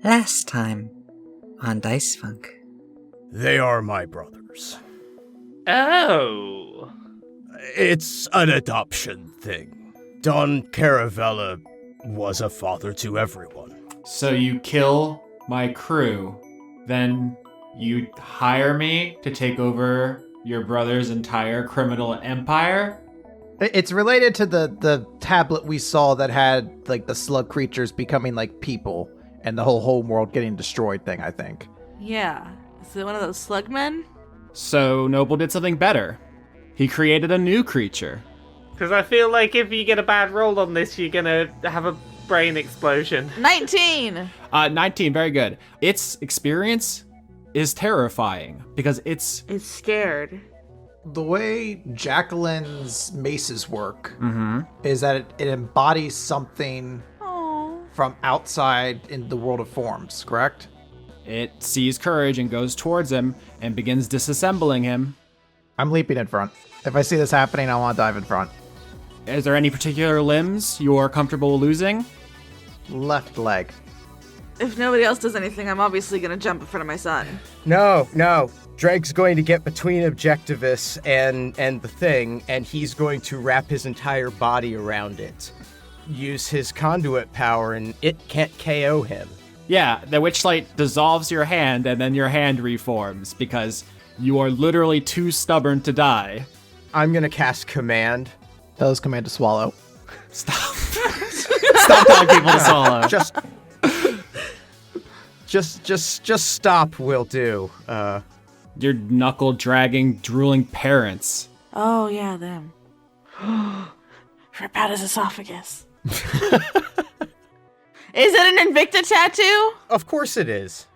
Last time on Dice Funk. They are my brothers. Oh. It's an adoption thing. Don Caravella was a father to everyone. So you kill my crew, then you hire me to take over your brother's entire criminal empire? It's related to the tablet we saw that had like the slug creatures becoming like people and the whole home world getting destroyed thing, I think. Yeah. Is it one of those slug men? So Noble did something better. He created a new creature. Because I feel like if you get a bad roll on this, you're gonna have a brain explosion. 19! 19, very good. Its experience is terrifying because it's scared. The way Jacqueline's maces work is that it embodies something from outside in the world of forms, correct? It sees Courage and goes towards him and begins disassembling him. I'm leaping in front. If I see this happening, I want to dive in front. Is there any particular limbs you're comfortable losing? Left leg. If nobody else does anything, I'm obviously gonna jump in front of my son. No. Dregg's going to get between Objectivus and the thing, and he's going to wrap his entire body around it. Use his conduit power, and it can't KO him. Yeah, the Witchlight dissolves your hand and then your hand reforms because you are literally too stubborn to die. I'm going to cast Command. That was command to swallow. Stop. Stop telling people to swallow. Just stop will do. Your knuckle-dragging, drooling parents. Oh, yeah, them. Rip out his esophagus. Is it an Invicta tattoo? Of course it is.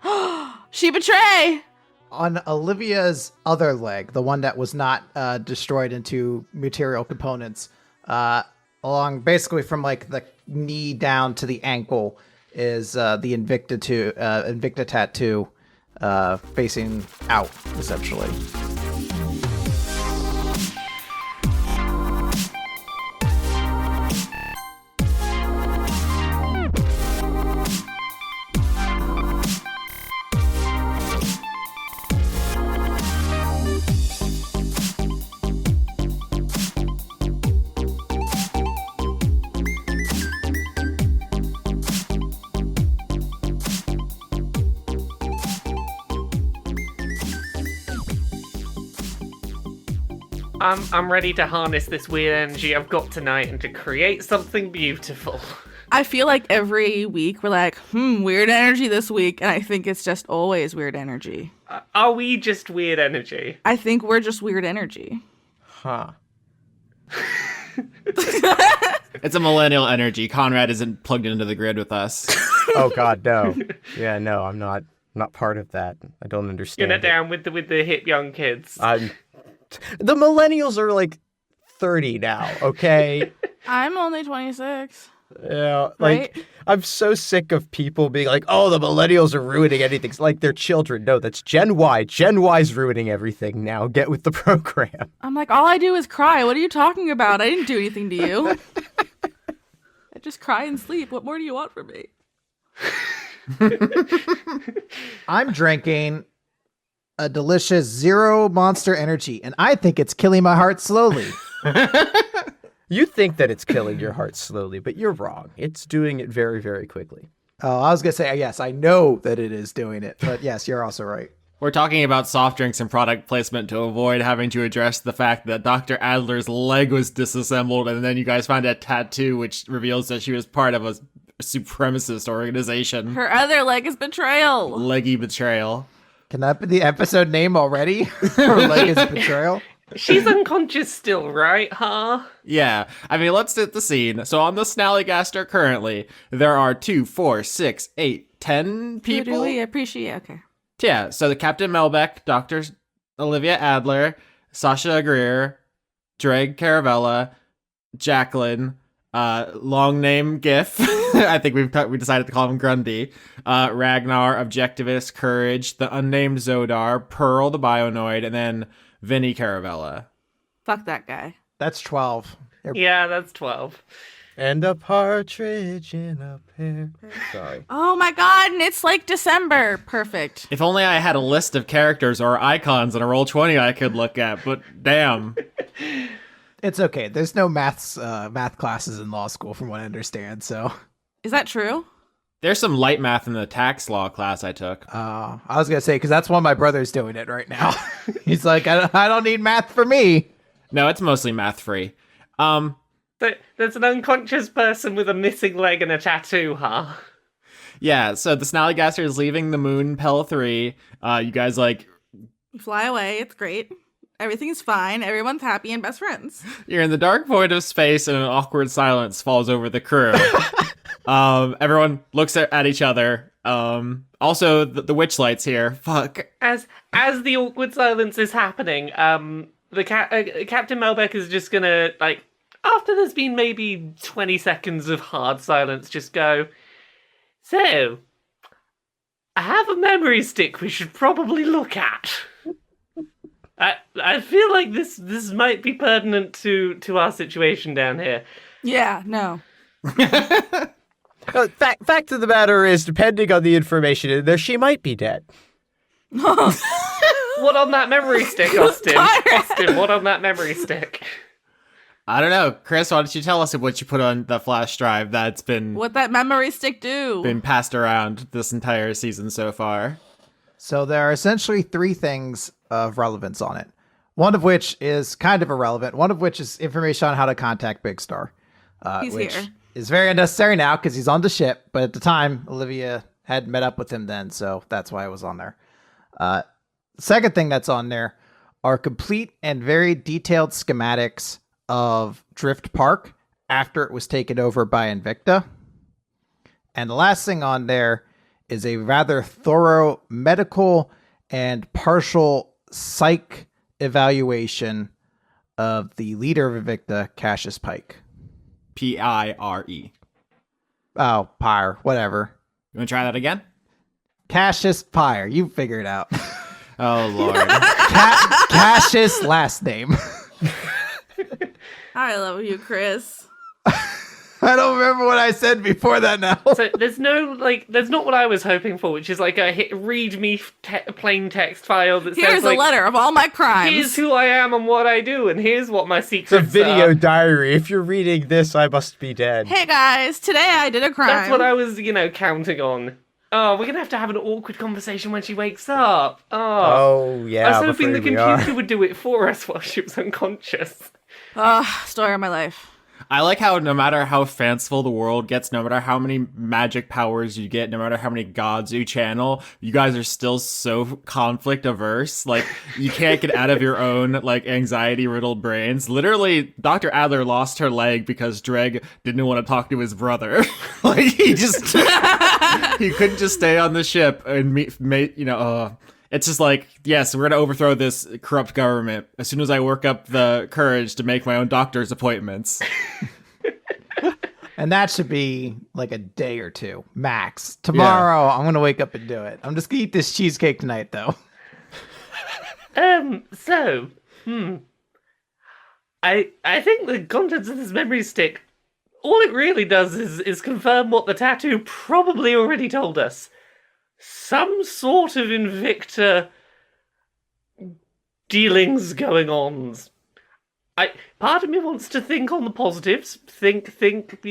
She betray! On Olivia's other leg, the one that was not destroyed into material components, along basically from like the knee down to the ankle is the Invicta tattoo facing out, essentially. I'm ready to harness this weird energy I've got tonight and to create something beautiful. I feel like every week we're like, weird energy this week, and I think it's just always weird energy. Are we just weird energy? I think we're just weird energy. Huh. It's a millennial energy. Conrad isn't plugged into the grid with us. Oh God, no. Yeah, no, I'm not part of that. I don't understand. You're not down with the hip young kids. The millennials are like 30 now, okay? I'm only 26. Yeah, like, Right? I'm so sick of people being like, oh, the millennials are ruining anything. It's like they're children. No, that's Gen Y. Gen Y's ruining everything now. Get with the program. I'm like, all I do is cry. What are you talking about? I didn't do anything to you. I just cry and sleep. What more do you want from me? I'm drinking a delicious zero Monster Energy, and I think it's killing my heart slowly. You think that it's killing your heart slowly, but you're wrong. It's doing it very, very quickly. Oh, I was going to say, yes, I know that it is doing it, but yes, you're also right. We're talking about soft drinks and product placement to avoid having to address the fact that Dr. Adler's leg was disassembled, and then you guys find a tattoo which reveals that she was part of a supremacist organization. Her other leg is betrayal. Leggy betrayal. Can that be the episode name already? Her leg is betrayal? She's unconscious still, right, huh? Yeah, I mean, let's set the scene. So on the Snallygaster currently, there are 2, 4, 6, 8, 10 people. Who do we appreciate? Okay. Yeah, so the Captain Melbeck, Dr. Olivia Adler, Sasha Grier, Dregg Caravella, Jacqueline, long name GIF. I think we decided to call him Grundy. Ragnar, Objectivist, Courage, the unnamed Zodar, Pearl, the Bionoid, and then Vinny Caravella. Fuck that guy. That's 12. Yeah, that's 12. And a partridge in a pear. Sorry. Oh my god, and it's like December. Perfect. If only I had a list of characters or icons in a Roll20 I could look at, but damn. It's okay. There's no math classes in law school, from what I understand. So, Is that true? There's some light math in the tax law class I took. I was gonna say because that's one of my brother's doing it right now. He's like, I don't need math for me. No, it's mostly math free. There's an unconscious person with a missing leg and a tattoo, huh? Yeah, so the Snallygaster is leaving the moon, Pel 3. You guys, like, You fly away. It's great. Everything's fine. Everyone's happy and best friends. you're in the dark void of space and an awkward silence falls over the crew. Everyone looks at each other. Also, the witch light's here. Fuck. As the awkward silence is happening, Captain Melbeck is just gonna, like, after there's been maybe 20 seconds of hard silence, just go, so, I have a memory stick we should probably look at. I feel like this might be pertinent to our situation down here. Yeah, no. Fact of the matter is, depending on the information in there, she might be dead. What on that memory stick, Austin? Austin, what on that memory stick? I don't know. Chris, why don't you tell us what you put on the flash drive that's been What that memory stick do? been passed around this entire season so far? So there are essentially 3 things of relevance on it. One of which is kind of irrelevant. One of which is information on how to contact Big Star. He's which here. is very unnecessary now because he's on the ship. But at the time, Olivia had met up with him then, so that's why it was on there. Second thing that's on there are complete and very detailed schematics of Drift Park after it was taken over by Invicta. And the last thing on there is a rather thorough medical and partial psych evaluation of the leader of Invicta, Cassius Pike. Pire. Oh, Pyre, whatever. You want to try that again? Cassius Pyre, you figure it out. Oh, Lord. Cassius last name. I love you, Chris. I don't remember what I said before that now. So there's not what I was hoping for, which is like a read me plain text file that Here's says, a like, letter of all my crimes. here's who I am and what I do, and here's what my secrets It's a video are. diary. If you're reading this, I must be dead. Hey guys, today I did a crime. That's what I was, counting on. Oh, we're gonna have an awkward conversation when she wakes up. Oh, yeah. I was hoping the I'm afraid we are. computer would do it for us while she was unconscious. Story of my life. I like how no matter how fanciful the world gets, no matter how many magic powers you get, no matter how many gods you channel, you guys are still so conflict averse. Like, you can't get out of your own, like, anxiety-riddled brains. Literally, Dr. Adler lost her leg because Dregg didn't want to talk to his brother. Like, he couldn't just stay on the ship and it's just like, yes, we're going to overthrow this corrupt government as soon as I work up the courage to make my own doctor's appointments. And that should be like a day or 2, max. Tomorrow, I'm going to wake up and do it. I'm just going to eat this cheesecake tonight, though. I think the contents of this memory stick, all it really does is confirm what the tattoo probably already told us. Some sort of Invicta dealings going on. Part of me wants to think on the positives, think,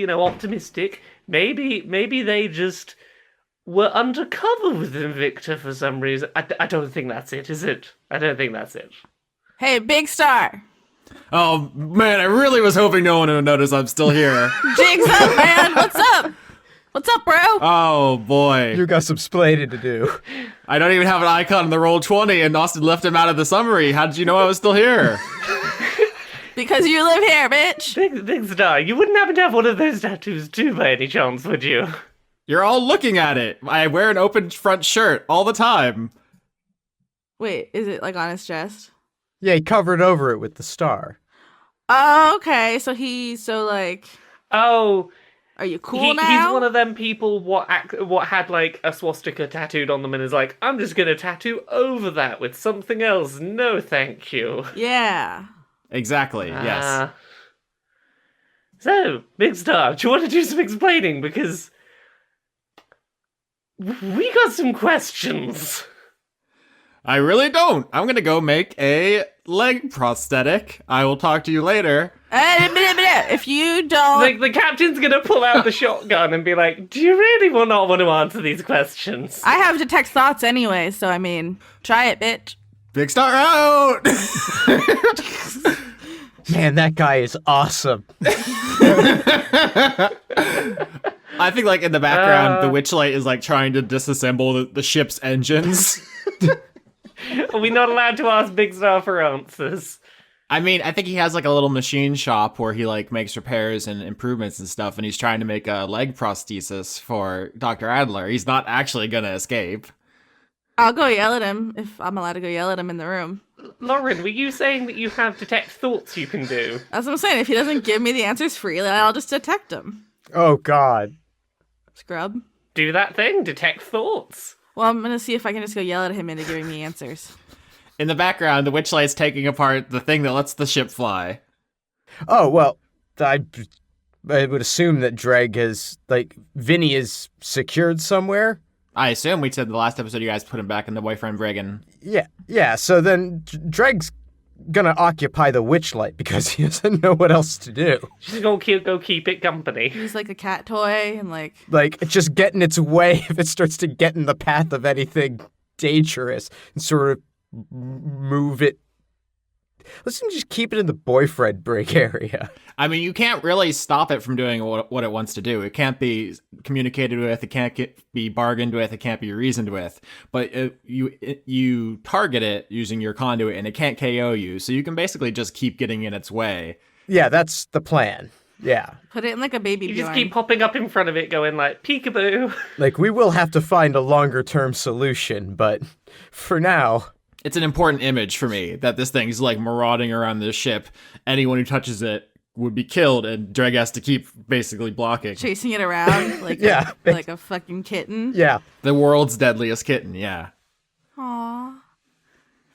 optimistic. Maybe they just were undercover with Invicta for some reason. I don't think that's it, is it? I don't think that's it. Hey, Big Star. Oh, man, I really was hoping no one would notice I'm still here. Jigs up, man. What's up? What's up, bro? Oh, boy. You got some splaining to do. I don't even have an icon in the Roll20, and Austin left him out of the summary. How did you know I was still here? Because you live here, bitch. Big Star, you wouldn't happen to have one of those tattoos too by any chance, would you? You're all looking at it. I wear an open front shirt all the time. Wait, is it like on his chest? Yeah, he covered over it with the star. Oh, okay. Oh, Are you cool now? He's one of them people what had like a swastika tattooed on them and is like, I'm just gonna tattoo over that with something else. No, thank you. Yeah. Exactly, yes. So, Big Star, do you want to do some explaining? Because we got some questions. I really don't. I'm gonna go make a leg prosthetic. I will talk to you later. If you don't... Like, the captain's gonna pull out the shotgun and be like, do you really not want to answer these questions? I have detect thoughts anyway, so I mean, try it, bitch. Big Star out! Man, that guy is awesome. I think, like, in the background, the Witchlight is, like, trying to disassemble the ship's engines. Are we not allowed to ask Big Star for answers? I mean, I think he has, like, a little machine shop where he, like, makes repairs and improvements and stuff, and he's trying to make a leg prosthesis for Dr. Adler. He's not actually gonna escape. I'll go yell at him if I'm allowed to go yell at him in the room. Lauren, were you saying that you have detect thoughts you can do? That's what I'm saying. If he doesn't give me the answers freely, I'll just detect him. Oh, God. Scrub. Do that thing, detect thoughts. Well, I'm gonna see if I can just go yell at him into giving me answers. In the background, the Witchlight's taking apart the thing that lets the ship fly. Oh, well, I would assume that Dregg has, like, Vinny is secured somewhere. I assume we said the last episode you guys put him back in the boyfriend Brigham. Yeah, so then Dregg's gonna occupy the Witchlight because he doesn't know what else to do. She's gonna go keep it company. He's like a cat toy and like... Like, just get in its way if it starts to get in the path of anything dangerous and sort of move it. Let's just keep it in the boyfriend break area. I mean, you can't really stop it from doing what it wants to do. It can't be communicated with. It can't be bargained with. It can't be reasoned with. But you target it using your conduit, and it can't KO you. So you can basically just keep getting in its way. Yeah, that's the plan. Yeah. Put it in like a baby You just Bjorn. keep popping up in front of it going like, peekaboo. Like, we will have to find a longer-term solution, but for now... It's an important image for me that this thing's like marauding around this ship. Anyone who touches it would be killed, and Dregg has to keep basically blocking. Chasing it around like Yeah. like a fucking kitten. Yeah. The world's deadliest kitten, yeah. Aww.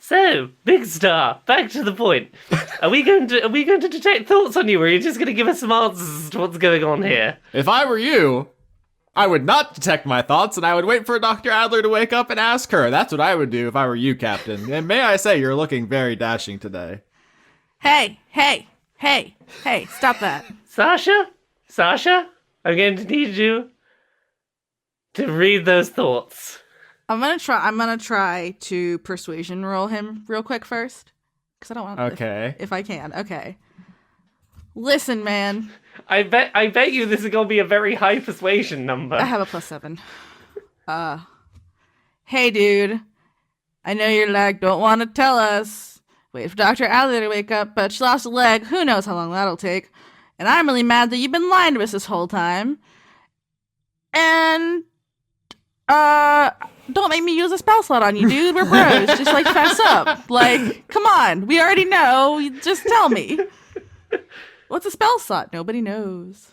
So, Big Star, back to the point. Are we going to detect thoughts on you, or are you just going to give us some answers to what's going on here? If I were you, I would not detect my thoughts, and I would wait for Dr. Adler to wake up and ask her. That's what I would do if I were you, Captain. And may I say, you're looking very dashing today. Hey, stop that. Sasha, I'm going to need you to read those thoughts. I'm gonna try to persuasion roll him real quick first. Because I don't want Okay. if I can. Okay. Listen, man. I bet you this is going to be a very high persuasion number. I have a +7. Hey, dude. I know you're like, don't want to tell us. Wait for Dr. Adler to wake up, but she lost a leg. Who knows how long that'll take. And I'm really mad that you've been lying to us this whole time. And, don't make me use a spell slot on you, dude. We're bros. Just, like, fess up. Like, come on. We already know. Just tell me. What's a spell slot? Nobody knows.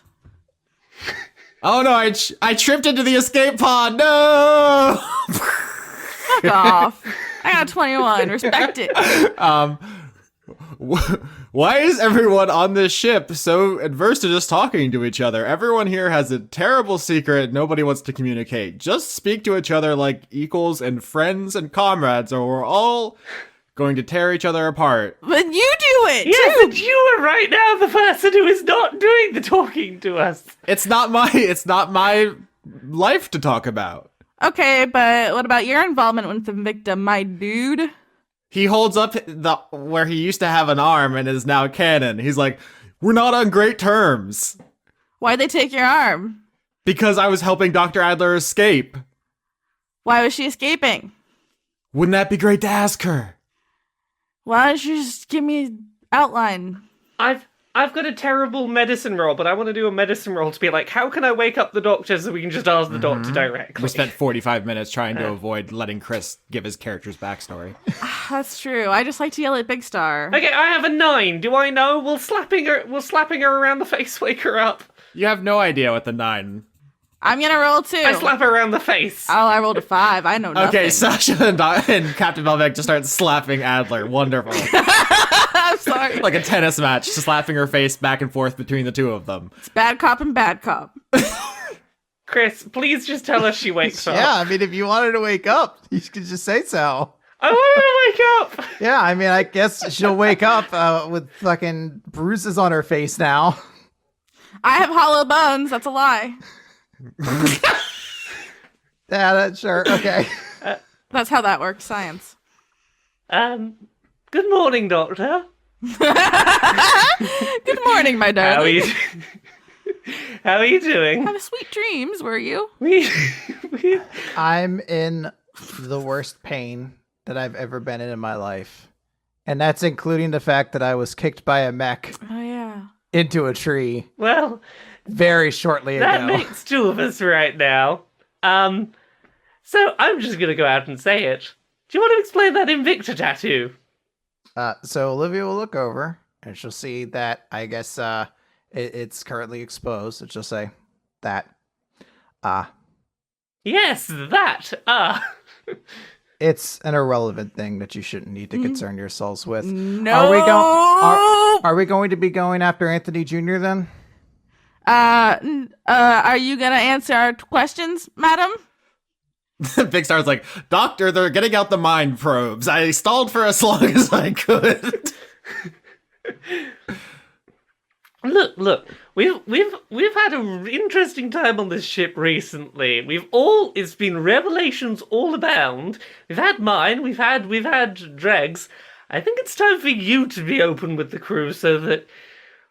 Oh no, I tripped into the escape pod. No! Fuck off. I got 21. Respect it. Why is everyone on this ship so adverse to just talking to each other? Everyone here has a terrible secret nobody wants to communicate. Just speak to each other like equals and friends and comrades, or we're all going to tear each other apart. But you do it, Yes, too. and you are right now the person who is not doing the talking to us. It's not my life to talk about. Okay, but what about your involvement with the victim, my dude? He holds up where he used to have an arm and is now a cannon. He's like, we're not on great terms. Why'd they take your arm? Because I was helping Dr. Adler escape. Why was she escaping? Wouldn't that be great to ask her? Why don't you just give me an outline? I've got a terrible medicine roll, but I want to do a medicine roll to be like, how can I wake up the doctor so we can just ask the doctor directly? We spent 45 minutes trying to avoid letting Chris give his character's backstory. That's true. I just like to yell at Big Star. Okay, I have a 9. Do I know? Will slapping her around the face wake her up? You have no idea what the 9... I'm gonna roll 2. I slap her around the face. Oh, I rolled a 5. I know nothing. Okay, Sasha and Captain Melbeck just start slapping Adler. Wonderful. I'm sorry. Like a tennis match, just slapping her face back and forth between the two of them. It's bad cop and bad cop. Chris, please just tell us she wakes up. Yeah, I mean, if you wanted to wake up, you could just say so. I want to wake up. Yeah, I mean, I guess she'll wake up with fucking bruises on her face now. I have hollow bones. That's a lie. Yeah, that's sure. Okay. That's how that works. Science. Good morning, Doctor. Good morning, my How are darling. you? How are you doing? Have sweet dreams, were you? we I'm in the worst pain that I've ever been in my life. And that's including the fact that I was kicked by a mech Oh, yeah. into a tree well, very shortly that ago. makes 2 of us right now. So I'm just gonna go out and say it. Do you want to explain that Invicta tattoo? So Olivia will look over and she'll see that I guess it's currently exposed. And she'll say that Yes, that. it's an irrelevant thing that you shouldn't need to concern yourselves with. No. Are we going to be going after Anthony Jr. then? Are you gonna answer our questions, madam? Big Star's like, Doctor, they're getting out the mind probes. I stalled for as long as I could. Look. We've had an interesting time on this ship recently. It's been revelations all abound. We've had mine. We've had Dregg's. I think it's time for you to be open with the crew so that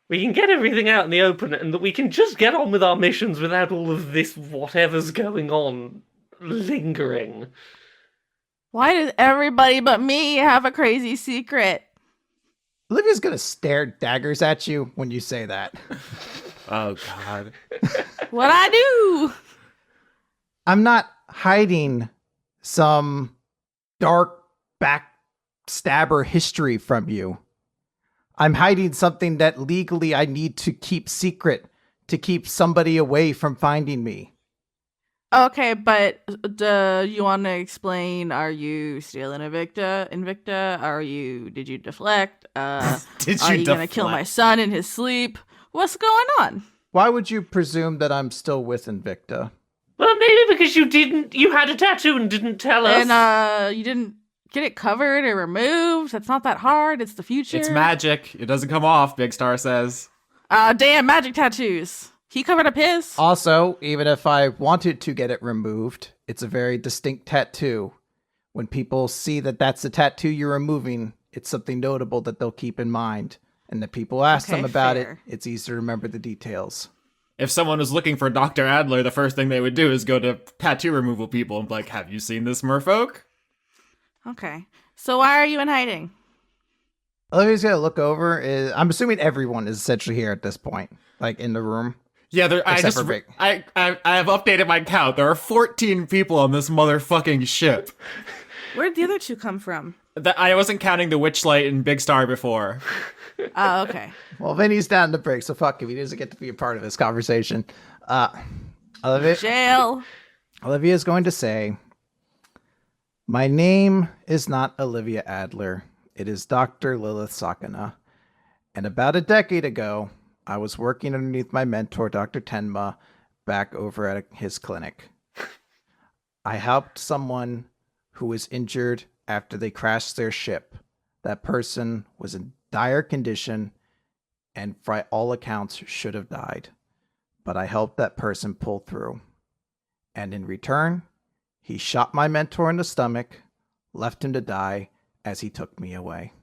we can get everything out in the open and that we can just get on with our missions without all of this whatever's going on lingering. Why does everybody but me have a crazy secret? Olivia's gonna stare daggers at you when you say that. Oh, God. What I do? I'm not hiding some dark backstabber history from you. I'm hiding something that legally I need to keep secret to keep somebody away from finding me. Okay, but do you want to explain? Are you stealing Invicta? Did you deflect? Did Are you you gonna kill my deflect? son in his sleep? What's going on? Why would you presume that I'm still with Invicta? Well, maybe because you had a tattoo and didn't tell us. And you didn't get it covered or removed. That's not that hard. It's the future. It's magic. It doesn't come off, Big Star says. Damn magic tattoos. He covered up his. Also, even if I wanted to get it removed, it's a very distinct tattoo. When people see that that's the tattoo you're removing, it's something notable that they'll keep in mind. And if people ask Okay, them about fair. it, it's easy to remember the details. If someone was looking for Dr. Adler, the first thing they would do is go to tattoo removal people and be like, have you seen this merfolk? Okay. So why are you in hiding? Olivia's gonna look over. I'm assuming everyone is essentially here at this point, like in the room. Yeah, Except for Vic. I have updated my count. There are 14 people on this motherfucking ship. Where'd the other 2 come from? I wasn't counting the Witchlight and Big Star before. Oh, okay. Well, Vinny's down the break, so fuck him. He doesn't get to be a part of this conversation. Jail. Olivia's going to say, my name is not Olivia Adler. It is Dr. Lilith Sakana. And about a decade ago, I was working underneath my mentor, Dr. Tenma, back over at his clinic. I helped someone who was injured after they crashed their ship. That person was in dire condition and, by all accounts, should have died. But I helped that person pull through. And in return, he shot my mentor in the stomach, left him to die as he took me away.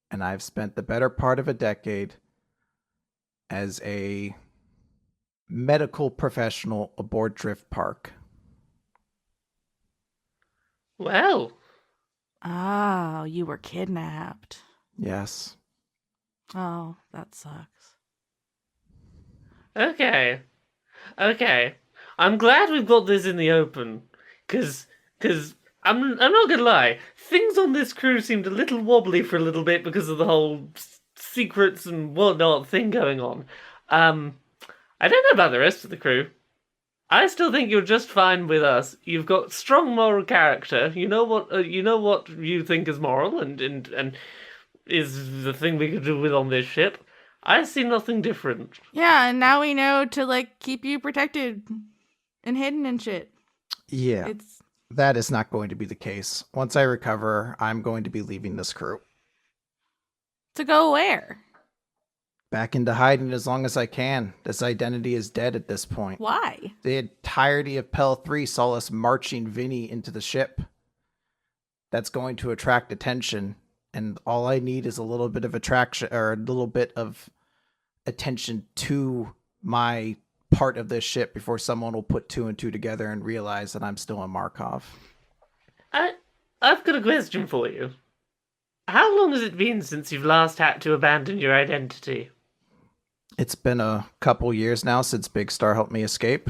And I've spent the better part of a decade as a medical professional aboard Drift Park. Well, Oh, you were kidnapped. Yes. Oh, that sucks. okay. I'm glad we've got this in the open, cause I'm not gonna lie, things on this crew seemed a little wobbly for a little bit because of the whole secrets and whatnot thing going on. I don't know about the rest of the crew. I still think you're just fine with us. You've got strong moral character. You know what you think is moral and is the thing we could do with on this ship. I see nothing different. Yeah, and now we know to, like, keep you protected and hidden and shit. Yeah, It's that is not going to be the case. Once I recover, I'm going to be leaving this crew. to go where? Back into hiding as long as I can. This identity is dead at this point. Why? The entirety of Pel 3 saw us marching Vinny into the ship. That's going to attract attention, and all I need is a little bit of attraction, or a little bit of attention to my part of this ship before someone will put two and two together and realize that I'm still in Markov. I've got a question for you. How long has it been since you've last had to abandon your identity? It's been a couple years now since Big Star helped me escape.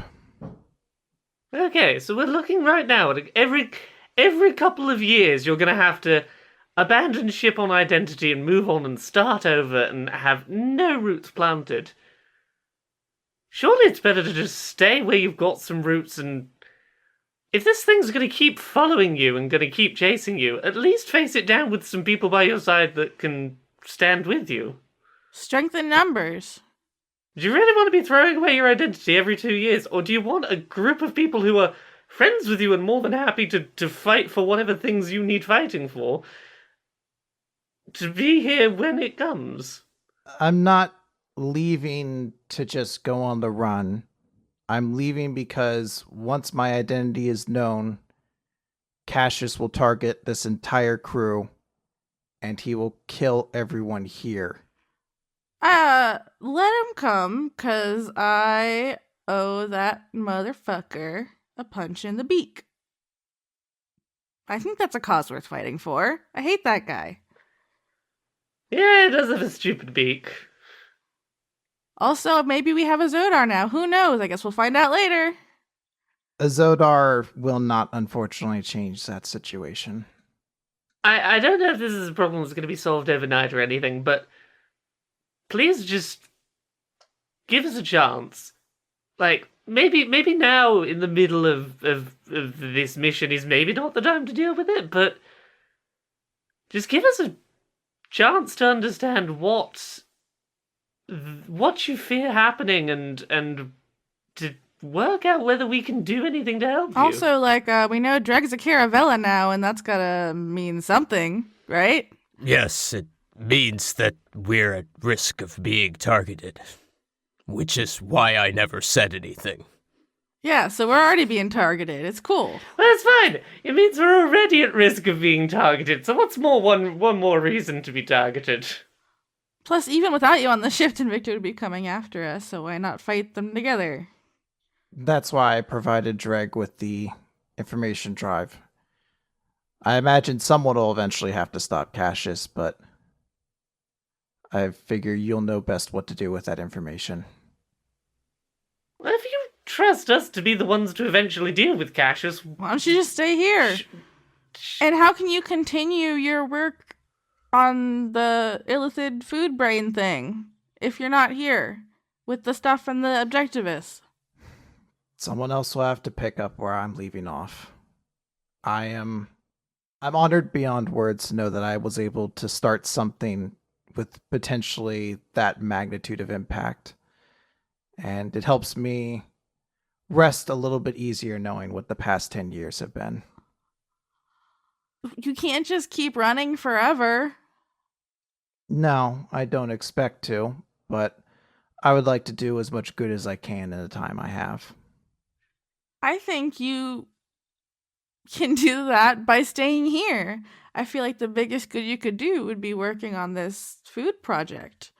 Okay, so we're looking right now at every couple of years you're going to have to abandon ship on identity and move on and start over and have no roots planted. Surely it's better to just stay where you've got some roots, and if this thing's going to keep following you and going to keep chasing you, at least face it down with some people by your side that can stand with you. Strength in numbers. Do you really want to be throwing away your identity every 2 years, or do you want a group of people who are friends with you and more than happy to fight for whatever things you need fighting for, to be here when it comes? I'm not leaving to just go on the run. I'm leaving because once my identity is known, Cassius will target this entire crew, and he will kill everyone here. Let him come, 'cause I owe that motherfucker a punch in the beak. I think that's a cause worth fighting for. I hate that guy. Yeah, it does have a stupid beak. Also, maybe we have a Zodar now. Who knows? I guess we'll find out later. A Zodar will not, unfortunately, change that situation. I don't know if this is a problem that's going to be solved overnight or anything, but please just give us a chance. Like, maybe now in the middle of this mission is maybe not the time to deal with it, but just give us a chance to understand what you fear happening and to work out whether we can do anything to help you. Also, like, we know Dregg's a Caravella now, and that's gotta mean something, right? Yes, it means that we're at risk of being targeted, which is why I never said anything. Yeah, so we're already being targeted. It's cool. Well, that's fine. It means we're already at risk of being targeted, so what's more one more reason to be targeted? Plus, even without you on the ship, Invicta would be coming after us, so why not fight them together? That's why I provided Dregg with the information drive. I imagine someone will eventually have to stop Cassius, but I figure you'll know best what to do with that information. Well, if you trust us to be the ones to eventually deal with Cassius, Why don't you just stay here? And how can you continue your work on the Illithid food brain thing if you're not here with the stuff from the Objectivists? Someone else will have to pick up where I'm leaving off. I'm honored beyond words to know that I was able to start something with potentially that magnitude of impact. And it helps me rest a little bit easier knowing what the past 10 years have been. You can't just keep running forever. No, I don't expect to, but I would like to do as much good as I can in the time I have. I think you can do that by staying here. I feel like the biggest good you could do would be working on this food project.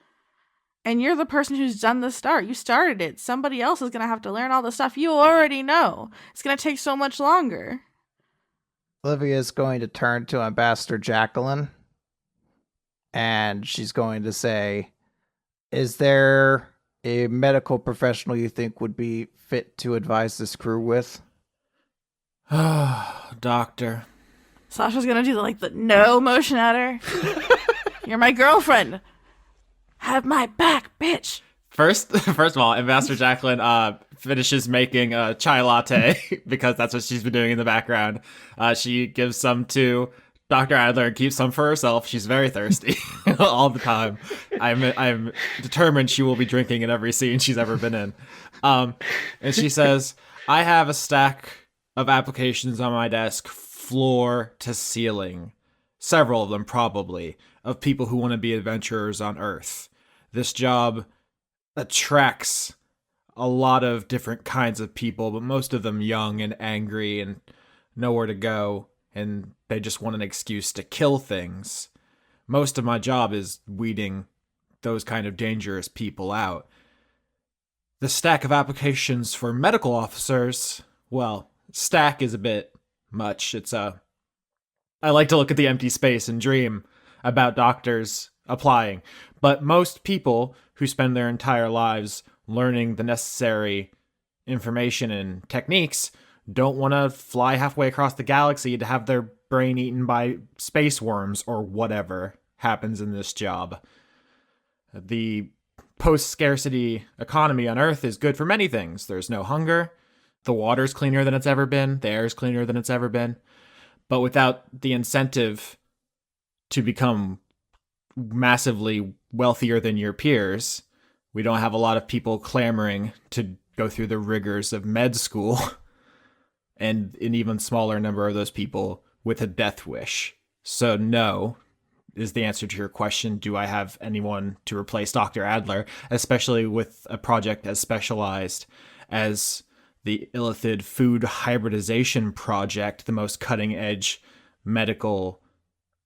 And you're the person who's done the start. You started it. Somebody else is going to have to learn all the stuff you already know. It's going to take so much longer. Olivia is going to turn to Ambassador Jacqueline, and she's going to say, is there a medical professional you think would be fit to advise this crew with? Doctor. Sasha's going to do the no motion at her. You're my girlfriend. Have my back, bitch. First of all, Ambassador Jacqueline finishes making a chai latte because that's what she's been doing in the background. She gives some to Dr. Adler and keeps some for herself. She's very thirsty all the time. I'm determined she will be drinking in every scene she's ever been in. And she says, I have a stack of applications on my desk, floor to ceiling. Several of them, probably, of people who want to be adventurers on Earth. This job attracts a lot of different kinds of people, but most of them young and angry and nowhere to go, and they just want an excuse to kill things. Most of my job is weeding those kind of dangerous people out. The stack of applications for medical officers, well, stack is a bit much. I like to look at the empty space and dream about doctors applying, but most people who spend their entire lives learning the necessary information and techniques don't want to fly halfway across the galaxy to have their brain eaten by space worms or whatever happens in this job. The post-scarcity economy on Earth is good for many things. There's no hunger, the water's cleaner than it's ever been, the air's cleaner than it's ever been. But without the incentive to become massively wealthier than your peers, we don't have a lot of people clamoring to go through the rigors of med school, and an even smaller number of those people with a death wish. So no is the answer to your question. Do I have anyone to replace Dr. Adler, especially with a project as specialized as the Illithid Food Hybridization Project, the most cutting-edge medical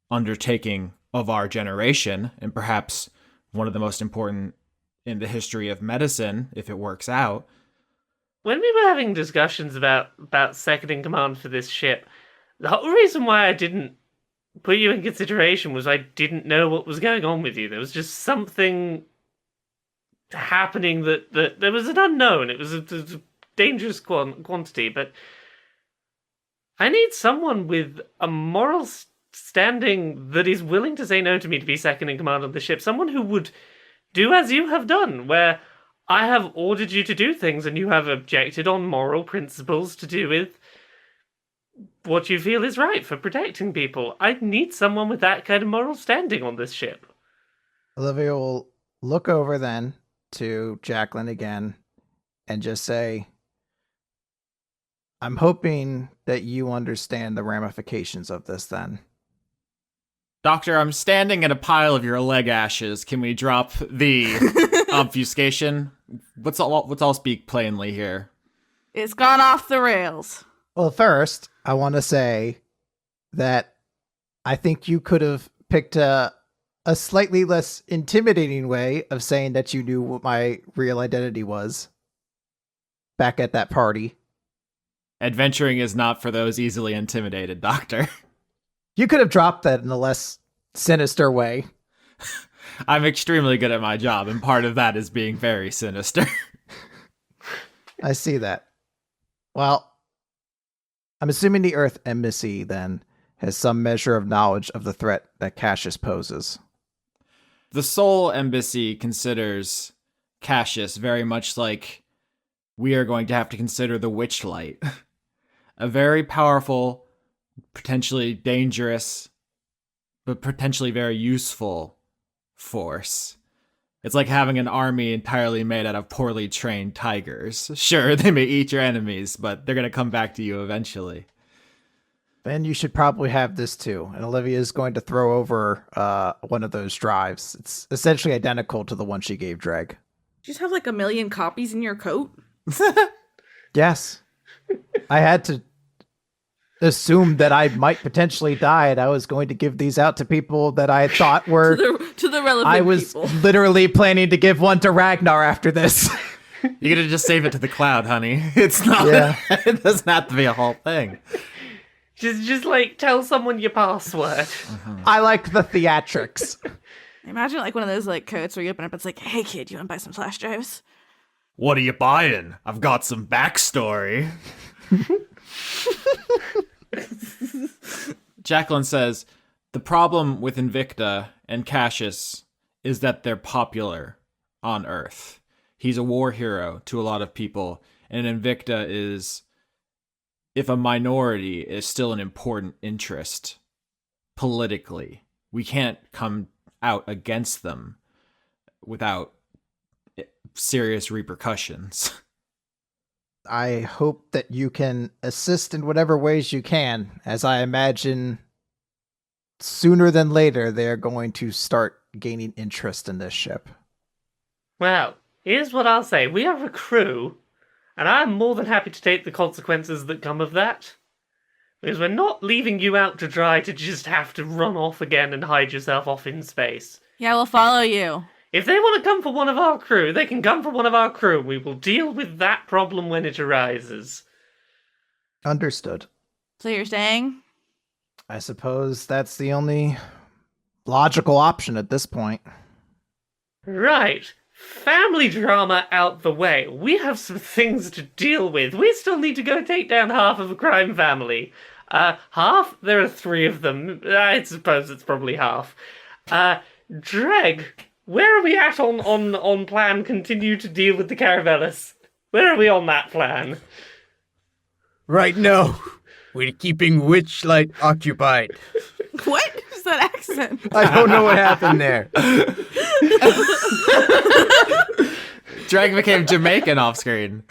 undertaking of our generation, and perhaps one of the most important in the history of medicine, if it works out. When we were having discussions about second in command for this ship, the whole reason why I didn't put you in consideration was I didn't know what was going on with you. There was just something happening that there was an unknown. It was a dangerous quantity, but I need someone with a moral standing that is willing to say no to me to be second in command of the ship. Someone who would do as you have done, where I have ordered you to do things and you have objected on moral principles to do with what you feel is right for protecting people. I need someone with that kind of moral standing on this ship. Olivia will look over then to Jacqueline again and just say, I'm hoping that you understand the ramifications of this then. Doctor, I'm standing in a pile of your leg ashes. Can we drop the obfuscation? Let's all speak plainly here. It's gone off the rails. Well, first, I want to say that I think you could have picked a slightly less intimidating way of saying that you knew what my real identity was back at that party. Adventuring is not for those easily intimidated, Doctor. You could have dropped that in a less sinister way. I'm extremely good at my job, and part of that is being very sinister. I see that. Well, I'm assuming the Earth Embassy, then, has some measure of knowledge of the threat that Cassius poses. The Sol Embassy considers Cassius very much like we are going to have to consider the Witchlight. A very powerful, potentially dangerous, but potentially very useful force. It's like having an army entirely made out of poorly trained tigers. Sure, they may eat your enemies, but they're going to come back to you eventually. Then you should probably have this too. And Olivia is going to throw over one of those drives. It's essentially identical to the one she gave Dregg. You just have like 1 million copies in your coat? Yes. I had to assume that I might potentially die, and I was going to give these out to people that I thought were to the relevant I was people. literally planning to give one to Ragnar after this. You're gonna just save it to the cloud, honey. It's not. Yeah. It doesn't have to be a whole thing. Just like tell someone your password. I like the theatrics. Imagine like one of those like coats where you open up, it's like, hey kid, you want to buy some flash drives? What are you buying? I've got some backstory. Jacqueline says, the problem with Invicta and Cassius is that they're popular on Earth. He's a war hero to a lot of people, and Invicta is, if a minority, is still an important interest politically. We can't come out against them without serious repercussions. I hope that you can assist in whatever ways you can, as I imagine sooner than later they're going to start gaining interest in this ship. Well, here's what I'll say. We are a crew, and I'm more than happy to take the consequences that come of that. Because we're not leaving you out to dry to just have to run off again and hide yourself off in space. Yeah, we'll follow you. If they want to come for one of our crew, they can come for one of our crew. We will deal with that problem when it arises. Understood. So you're saying? I suppose that's the only logical option at this point. Right. Family drama out the way. We have some things to deal with. We still need to go take down half of a crime family. Half? There are 3 of them. I suppose it's probably half. Dregg, where are we at on plan continue to deal with the Caravellas? Where are we on that plan? Right now, we're keeping Witchlight occupied. What is that accent? I don't know what happened there. Dregg became Jamaican off screen.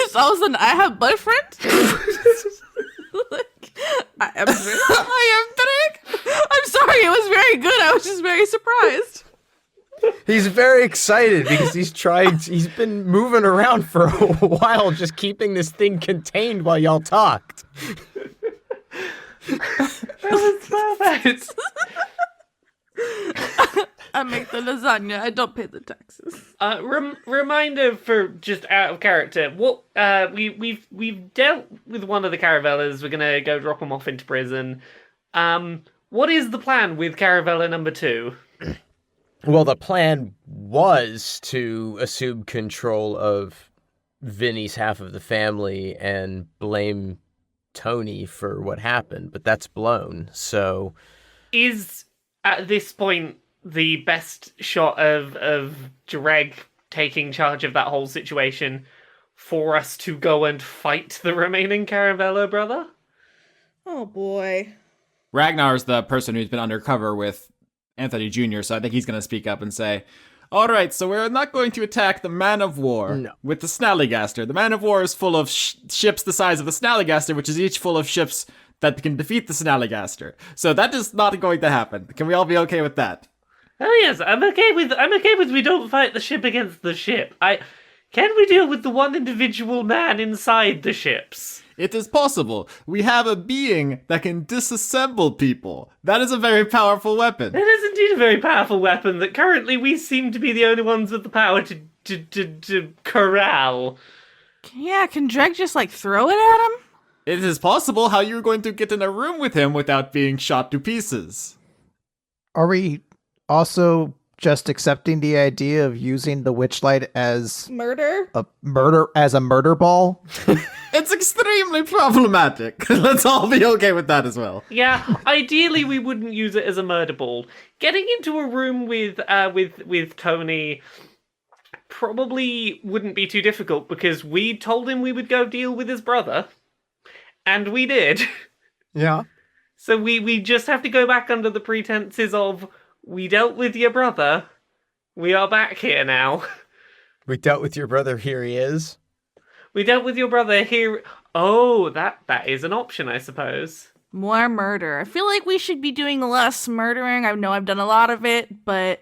So all of a sudden, I have boyfriend? I am Dregg. I'm sorry, it was very good. I was just very surprised. He's very excited because he's been moving around for a while, just keeping this thing contained while y'all talked. That was perfect. I make the lasagna. I don't pay the taxes. Reminder for just out of character. What we've dealt with one of the Caravellas. We're gonna go drop them off into prison. What is the plan with Caravella number 2? Well, the plan was to assume control of Vinny's half of the family and blame Tony for what happened, but that's blown, so... Is, at this point, the best shot of Dregg taking charge of that whole situation for us to go and fight the remaining Caravella brother? Oh, boy. Ragnar's the person who's been undercover with Anthony Jr., so I think he's going to speak up and say, all right, so we're not going to attack the Man of War with the Snallygaster. The Man of War is full of ships the size of the Snallygaster, which is each full of ships that can defeat the Snallygaster. So that is not going to happen. Can we all be okay with that? Oh yes, I'm okay with we don't fight the ship against the ship. Can we deal with the one individual man inside the ships? It is possible. We have a being that can disassemble people. That is a very powerful weapon. It is indeed a very powerful weapon that currently we seem to be the only ones with the power to corral. Yeah, can Dregg just, throw it at him? It is possible. How you're going to get in a room with him without being shot to pieces. Are we also just accepting the idea of using the Witchlight as Murder? a murder ball? It's extremely problematic. Let's all be okay with that as well. Yeah, ideally we wouldn't use it as a murder ball. Getting into a room with Tony probably wouldn't be too difficult because we told him we would go deal with his brother, and we did. Yeah. So we just have to go back under the pretenses of we dealt with your brother. We are back here now. We dealt with your brother, here he is. We dealt with your brother here. Oh, that is an option, I suppose. More murder. I feel like we should be doing less murdering. I know I've done a lot of it, but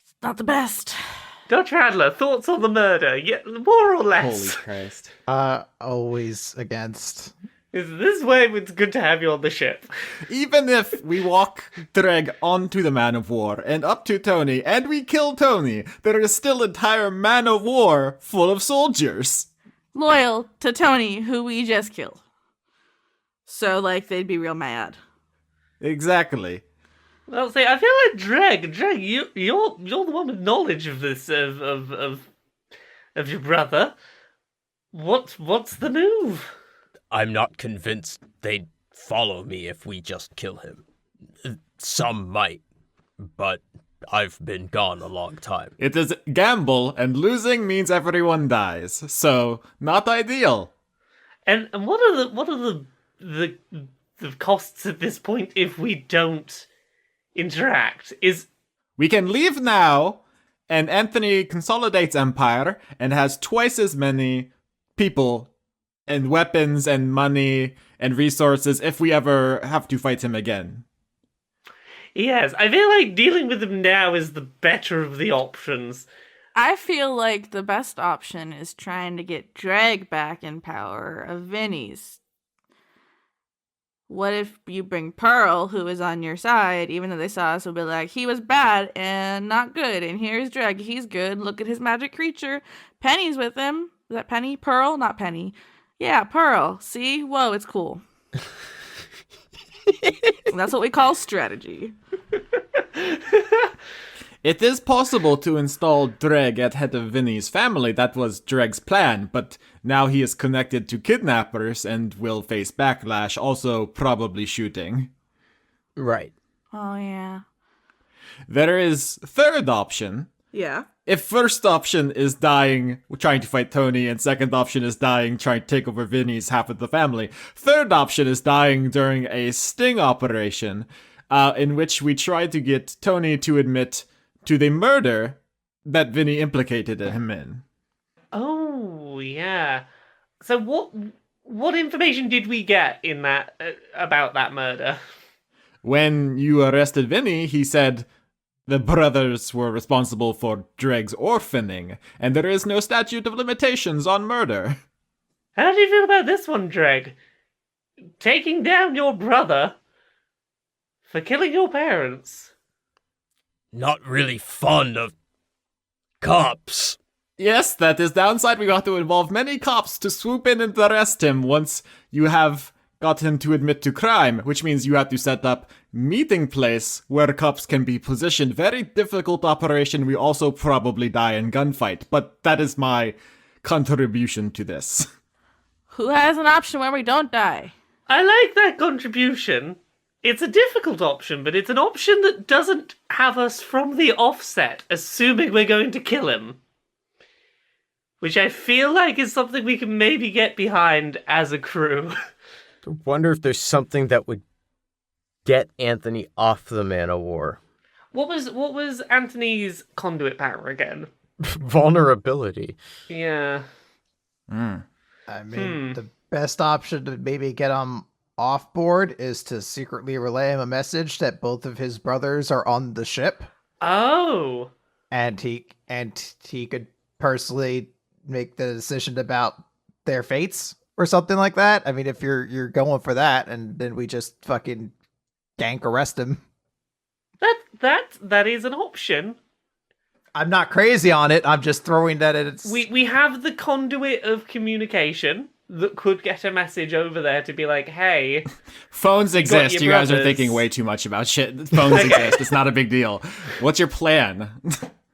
it's not the best. Dr. Adler, thoughts on the murder? Yeah, more or less. Holy Christ. Always against. This way, it's good to have you on the ship. Even if we walk Dregg onto the Man of War and up to Tony, and we kill Tony, there is still an entire Man of War full of soldiers. Loyal to Tony, who we just killed. So, they'd be real mad. Exactly. Well, see, I feel like Dregg, you're the one with knowledge of this, of your brother. What's the move? I'm not convinced they'd follow me if we just kill him. Some might, but I've been gone a long time. It is gamble, and losing means everyone dies. So, not ideal. And what are the costs at this point if we don't interact? We can leave now, and Anthony consolidates Empire and has twice as many people and weapons and money and resources if we ever have to fight him again. Yes, I feel like dealing with him now is the better of the options. I feel like the best option is trying to get Dregg back in power of Vinny's. What if you bring Pearl, who is on your side, even though they saw us, will be like, he was bad and not good, and here's Dregg, he's good, look at his magic creature. Penny's with him. Is that Penny? Pearl? Not Penny. Yeah, Pearl. See? Whoa, it's cool. That's what we call strategy. It is possible to install Dregg at head of Vinny's family. That was Dregg's plan, but now he is connected to kidnappers and will face backlash, also probably shooting. Right. Oh, yeah. There is third option. Yeah. If first option is dying trying to fight Tony, and second option is dying trying to take over Vinny's half of the family, third option is dying during a sting operation, in which we try to get Tony to admit to the murder that Vinny implicated him in. Oh, yeah. So what information did we get in that about that murder? When you arrested Vinny, he said the brothers were responsible for Dregg's orphaning, and there is no statute of limitations on murder. How do you feel about this one, Dregg? Taking down your brother for killing your parents. Not really fond of cops. Yes, that is downside. We got to involve many cops to swoop in and arrest him once you have got him to admit to crime, which means you have to set up meeting place where cops can be positioned. Very difficult operation. We also probably die in gunfight, but that is my contribution to this. Who has an option where we don't die? I like that contribution. It's a difficult option, but it's an option that doesn't have us from the offset assuming we're going to kill him. Which I feel like is something we can maybe get behind as a crew. I wonder if there's something that would get Anthony off the Man of War. What was Anthony's conduit power again? Vulnerability. Yeah. I mean, the best option to maybe get him off board is to secretly relay him a message that both of his brothers are on the ship. Oh. And he could personally make the decision about their fates or something like that. I mean, if you're going for that, and then we just fucking gank arrest him. That is an option. I'm not crazy on it. I'm just throwing that at it. We have the conduit of communication that could get a message over there to be like, hey, phones exist. your You guys are brothers. thinking way too much about shit. Phones exist. It's not a big deal. What's your plan?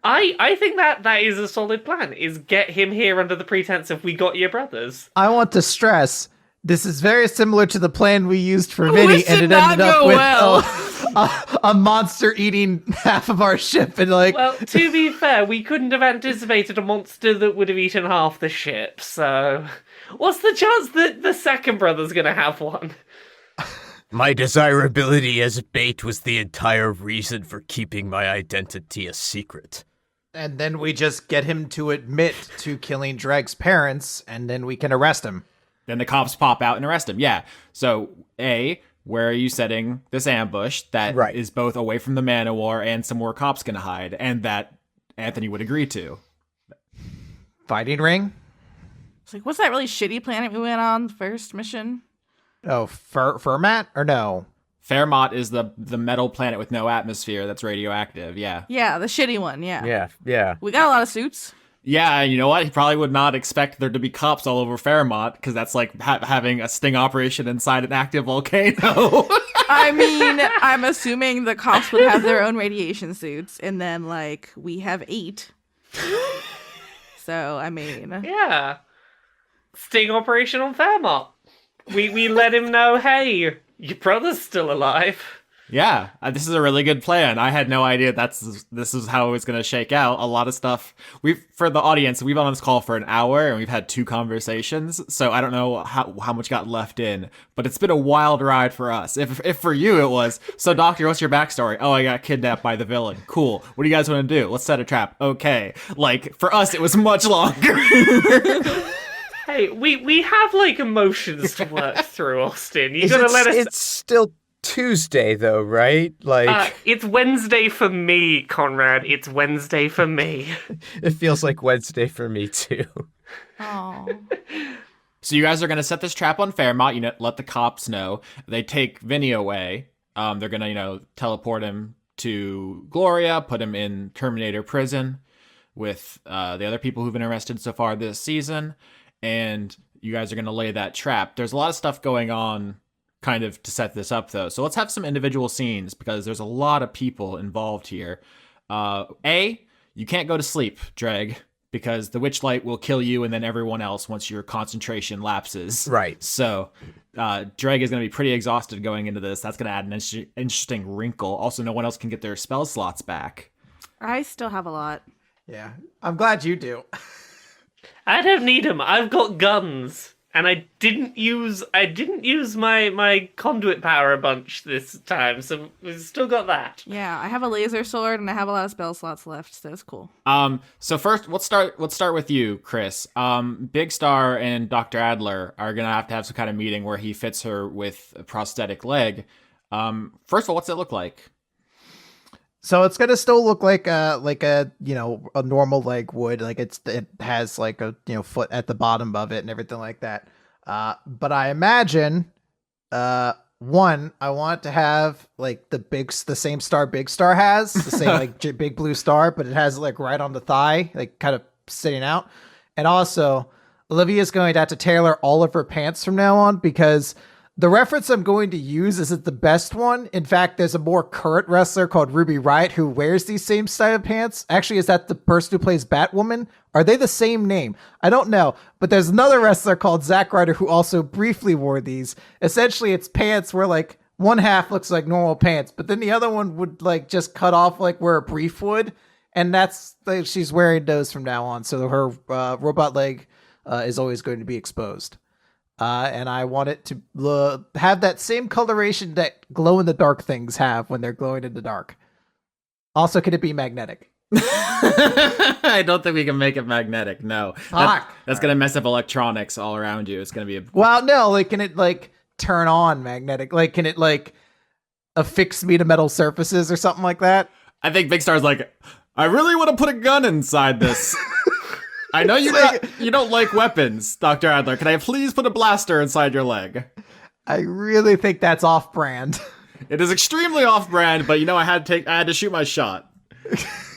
I think that is a solid plan, is get him here under the pretense of we got your brothers. I want to stress, this is very similar to the plan we used for Vinny, Which and did it not ended up go with well. a monster eating half of our ship. And like, Well, to be fair, we couldn't have anticipated a monster that would have eaten half the ship, so what's the chance that the second brother's gonna have one? My desirability as bait was the entire reason for keeping my identity a secret. and then we just get him to admit to killing Dregg's parents, and then we can arrest him. Then the cops pop out and arrest him. Yeah. So, A, where are you setting this ambush that Right. is both away from the Man of War and somewhere cops can hide, and that Anthony would agree to? Fighting ring? It's like, what's that really shitty planet we went on the first mission? Oh, Fermat? Or no? Fairmont is the metal planet with no atmosphere that's radioactive. Yeah. Yeah, the shitty one, yeah. Yeah. We got a lot of suits. Yeah, you know what? He probably would not expect there to be cops all over Fairmont, because that's like having a sting operation inside an active volcano. I mean, I'm assuming the cops would have their own radiation suits, and then, like, we have 8. So, I mean... Yeah. Sting operation on Fairmont. We let him know, hey, your brother's still alive. Yeah, this is a really good plan. I had no idea this is how it was going to shake out. A lot of stuff. For the audience, we've been on this call for an hour and we've had 2 conversations. So I don't know how much got left in, but it's been a wild ride for us. If for you it was, so Doctor, what's your backstory? Oh, I got kidnapped by the villain. Cool. What do you guys want to do? Let's set a trap. Okay. Like for us, it was much longer. Hey, we have like emotions to work through, Austin. You gotta let us. It's still Tuesday though, right? Like it's Wednesday for me, Conrad. It's Wednesday for me. it feels like Wednesday for me too. Oh. So you guys are going to set this trap on Fairmont. You know, let the cops know. They take Vinny away. They're going to, teleport him to Gloria, put him in Terminator prison with the other people who've been arrested so far this season. And you guys are going to lay that trap. There's a lot of stuff going on kind of to set this up, though. So let's have some individual scenes because there's a lot of people involved here. You can't go to sleep, Dregg, because the witch light will kill you and then everyone else once your concentration lapses. Right. So Dregg is going to be pretty exhausted going into this. That's going to add an interesting wrinkle. Also, no one else can get their spell slots back. I still have a lot. Yeah, I'm glad you do. I don't need them. I've got guns, and I didn't use my conduit power a bunch this time, so we've still got that. Yeah, I have a laser sword and I have a lot of spell slots left, so that's cool. So first, let's start with you, Chris. Big Star and Dr. Adler are gonna have some kind of meeting where he fits her with a prosthetic leg. First of all, what's it look like? So it's gonna still look like a a normal leg would, like it has like a foot at the bottom of it and everything like that. But I imagine one, I want to have like the same star Big Star has, the same like big blue star, but it has like right on the thigh, like kind of sitting out. And also, Olivia's going to have to tailor all of her pants from now on because the reference I'm going to use isn't the best one. In fact, there's a more current wrestler called Ruby Riott who wears these same style of pants. Actually, is that the person who plays Batwoman? Are they the same name? I don't know. But there's another wrestler called Zack Ryder who also briefly wore these. Essentially, it's pants where like one half looks like normal pants, but then the other one would like just cut off like where a brief would. And that's like she's wearing those from now on. So her robot leg is always going to be exposed. And I want it to have that same coloration that glow-in-the-dark things have when they're glowing in the dark. Also, can it be magnetic? I don't think we can make it magnetic. No, that's gonna mess up electronics all around you. It's gonna be well, no. Like, can it like turn on magnetic? Like, can it like affix me to metal surfaces or something like that? I think Big Star's like, I really want to put a gun inside this. I know you don't like weapons, Dr. Adler. Can I please put a blaster inside your leg? I really think that's off-brand. It is extremely off-brand, but I had to shoot my shot.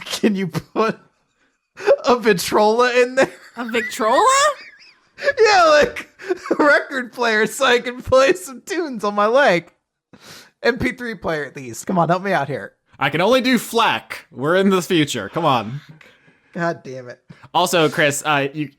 Can you put a Victrola in there? A Victrola? Yeah, like a record player so I can play some tunes on my leg. MP3 player at least. Come on, help me out here. I can only do FLAC. We're in the future. Come on. God damn it. Also, Chris,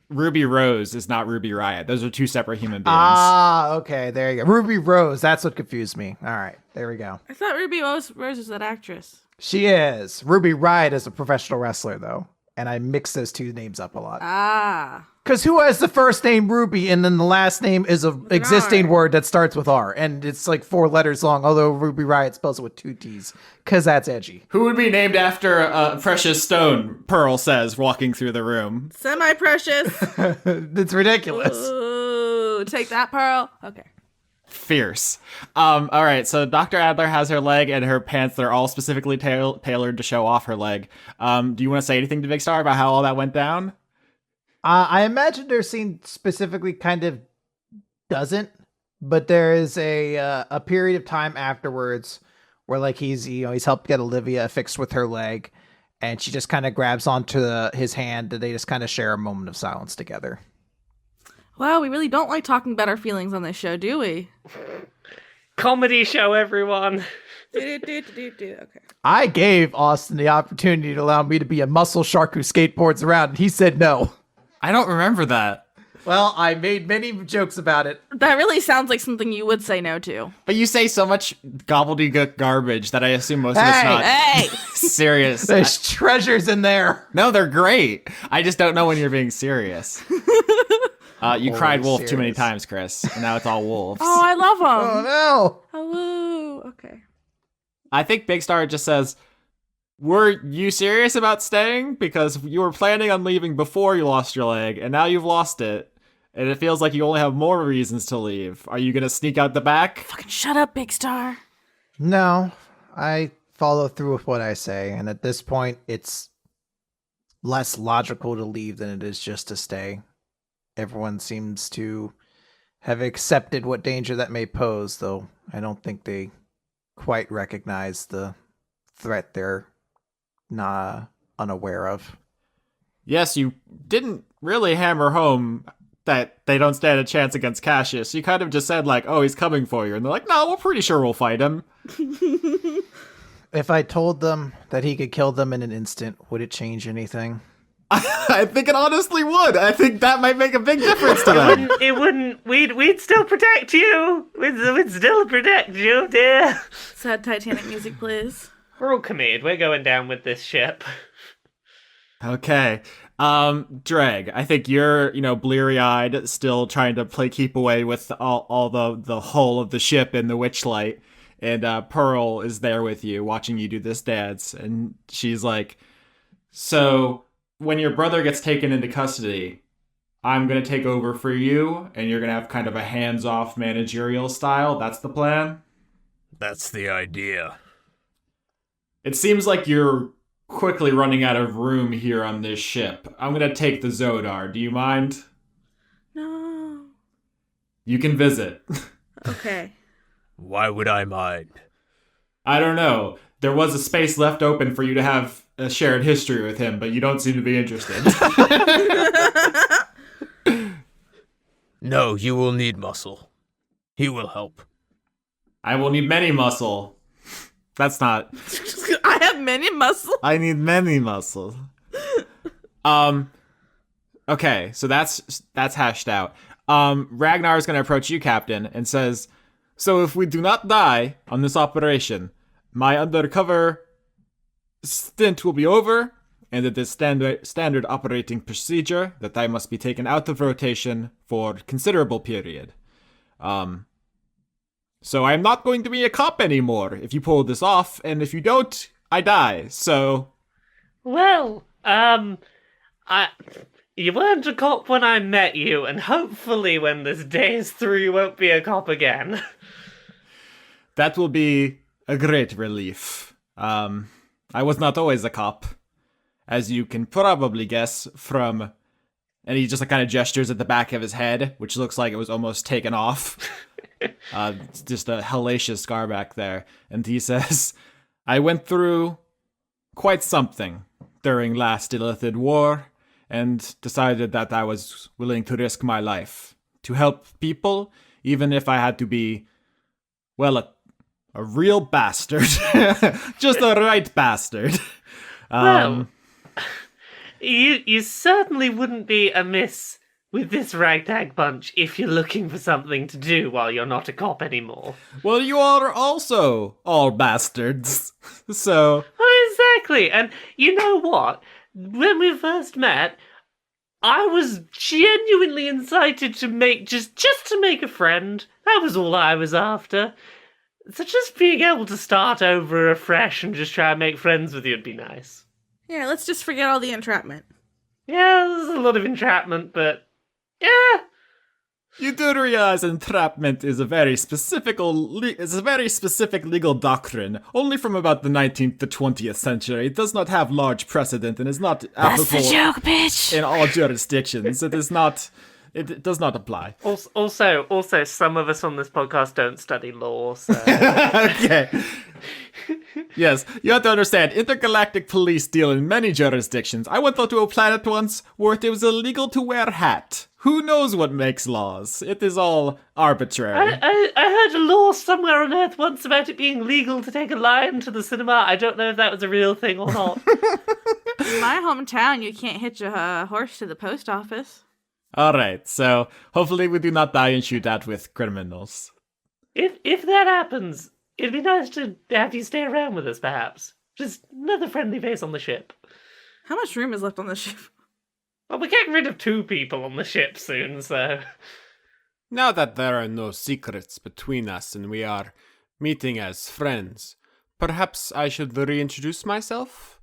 Ruby Rose is not Ruby Riott. Those are 2 separate human beings. Ah, okay, there you go. Ruby Rose, that's what confused me. All right, there we go. I thought Ruby Rose was that actress. She is. Ruby Riott is a professional wrestler, though. And I mix those 2 names up a lot. Ah. Because who has the first name Ruby and then the last name is an existing word that starts with R. And it's like 4 letters long, although Ruby Riott spells it with 2 T's. Because that's edgy. Who would be named after a precious stone, Pearl says, walking through the room. Semi-precious. It's ridiculous. Ooh, take that, Pearl. Okay. Fierce. All right, so Dr. Adler has her leg and her pants that are all specifically tailored to show off her leg. Do you want to say anything to Big Star about how all that went down? I imagine their scene specifically kind of doesn't, but there is a period of time afterwards where like he's helped get Olivia fixed with her leg, and she just kind of grabs onto his hand, and they just kind of share a moment of silence together. Wow, we really don't like talking about our feelings on this show, do we? Comedy show, everyone. Okay. I gave Austin the opportunity to allow me to be a muscle shark who skateboards around, and he said no. I don't remember that. Well, I made many jokes about it. That really sounds like something you would say no to. But you say so much gobbledygook garbage that I assume most of it's Hey! not Hey! serious. There's treasures in there. No, they're great. I just don't know when you're being serious. You cried wolf too many serious. times, Chris, and now it's all wolves. Oh, I love them. Oh no. Hello. Okay. I think Big Star just says, were you serious about staying? Because you were planning on leaving before you lost your leg, and now you've lost it. And it feels like you only have more reasons to leave. Are you going to sneak out the back? Fucking shut up, Big Star. No, I follow through with what I say, and at this point, it's less logical to leave than it is just to stay. Everyone seems to have accepted what danger that may pose, though I don't think they quite recognize the threat they're unaware of. Yes, you didn't really hammer home that they don't stand a chance against Cassius. You kind of just said, like, oh, he's coming for you. And they're like, no, we're pretty sure we'll fight him. If I told them that he could kill them in an instant, would it change anything? I think it honestly would. I think that might make a big difference to them. It wouldn't. We'd still protect you. We'd still protect you, dear. Sad Titanic music, please. We're all committed. We're going down with this ship. Okay. Dregg, I think you're, bleary-eyed, still trying to play keep away with all the hull of the ship and the witchlight. And Pearl is there with you, watching you do this dance. And she's like, so when your brother gets taken into custody, I'm going to take over for you, and you're going to have kind of a hands-off managerial style. That's the plan? That's the idea. It seems like you're quickly running out of room here on this ship. I'm going to take the Zodar. Do you mind? No. You can visit. Okay. Why would I mind? I don't know. There was a space left open for you to have a shared history with him, but you don't seem to be interested. No, you will need muscle. He will help. I will need many muscle. That's not... I have many muscles. I need many muscle. Okay, so that's hashed out. Ragnar is going to approach you, Captain, and says, so if we do not die on this operation, my undercover stint will be over, and it is standard operating procedure that I must be taken out of rotation for considerable period. So I'm not going to be a cop anymore if you pull this off, and if you don't, I die, so... Well, you weren't a cop when I met you, and hopefully when this day is through, you won't be a cop again. That will be a great relief. I was not always a cop, as you can probably guess from... And he just kind of gestures at the back of his head, which looks like it was almost taken off. It's just a hellacious scar back there. And he says, I went through quite something during last Illithid War, and decided that I was willing to risk my life to help people, even if I had to be, well, a real bastard. Just a right bastard. Well, you certainly wouldn't be amiss with this ragtag bunch if you're looking for something to do while you're not a cop anymore. Well, you are also all bastards. So... Oh, exactly. And you know what? When we first met, I was genuinely incited to make just to make a friend. That was all I was after. So just being able to start over afresh and just try and make friends with you would be nice. Yeah, let's just forget all the entrapment. Yeah, there's a lot of entrapment, but yeah. You do realize entrapment is a very specific legal doctrine, only from about the 19th to 20th century. It does not have large precedent and is not applicable bitch! in all jurisdictions. It is not. It does not apply. Also, some of us on this podcast don't study law, so... Okay. Yes, you have to understand, intergalactic police deal in many jurisdictions. I went to a planet once where it was illegal to wear a hat. Who knows what makes laws? It is all arbitrary. I heard a law somewhere on Earth once about it being legal to take a lion to the cinema. I don't know if that was a real thing or not. In my hometown, you can't hitch a horse to the post office. All right, so hopefully we do not die in shootout with criminals. If that happens, it'd be nice to have you stay around with us, perhaps. Just another friendly face on the ship. How much room is left on the ship? Well, we're getting rid of 2 people on the ship soon, so... Now that there are no secrets between us and we are meeting as friends, perhaps I should reintroduce myself?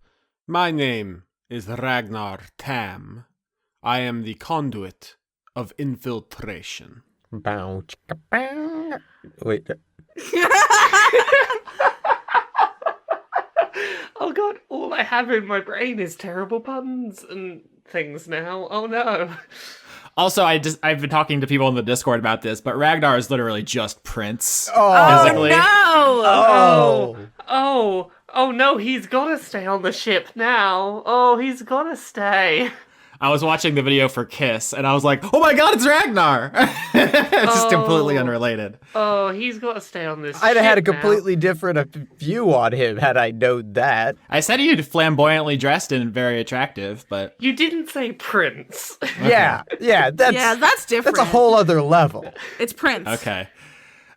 My name is Ragnar Tam. I am the conduit of infiltration. Bow, chicka, bow. Wait. Oh god, all I have in my brain is terrible puns and things now. Oh no. Also, I've been talking to people in the Discord about this, but Ragnar is literally just Prince. Oh, physically. Oh no, he's gotta stay on the ship now. Oh, he's gotta stay. I was watching the video for Kiss, and I was like, oh my god, it's Ragnar! It's just completely unrelated. Oh, he's gotta stay on this I'd have had a ship now. completely different view on him had I known that. I said he'd flamboyantly dressed and very attractive, but... You didn't say Prince. Yeah, That's different. That's a whole other level. It's Prince. Okay.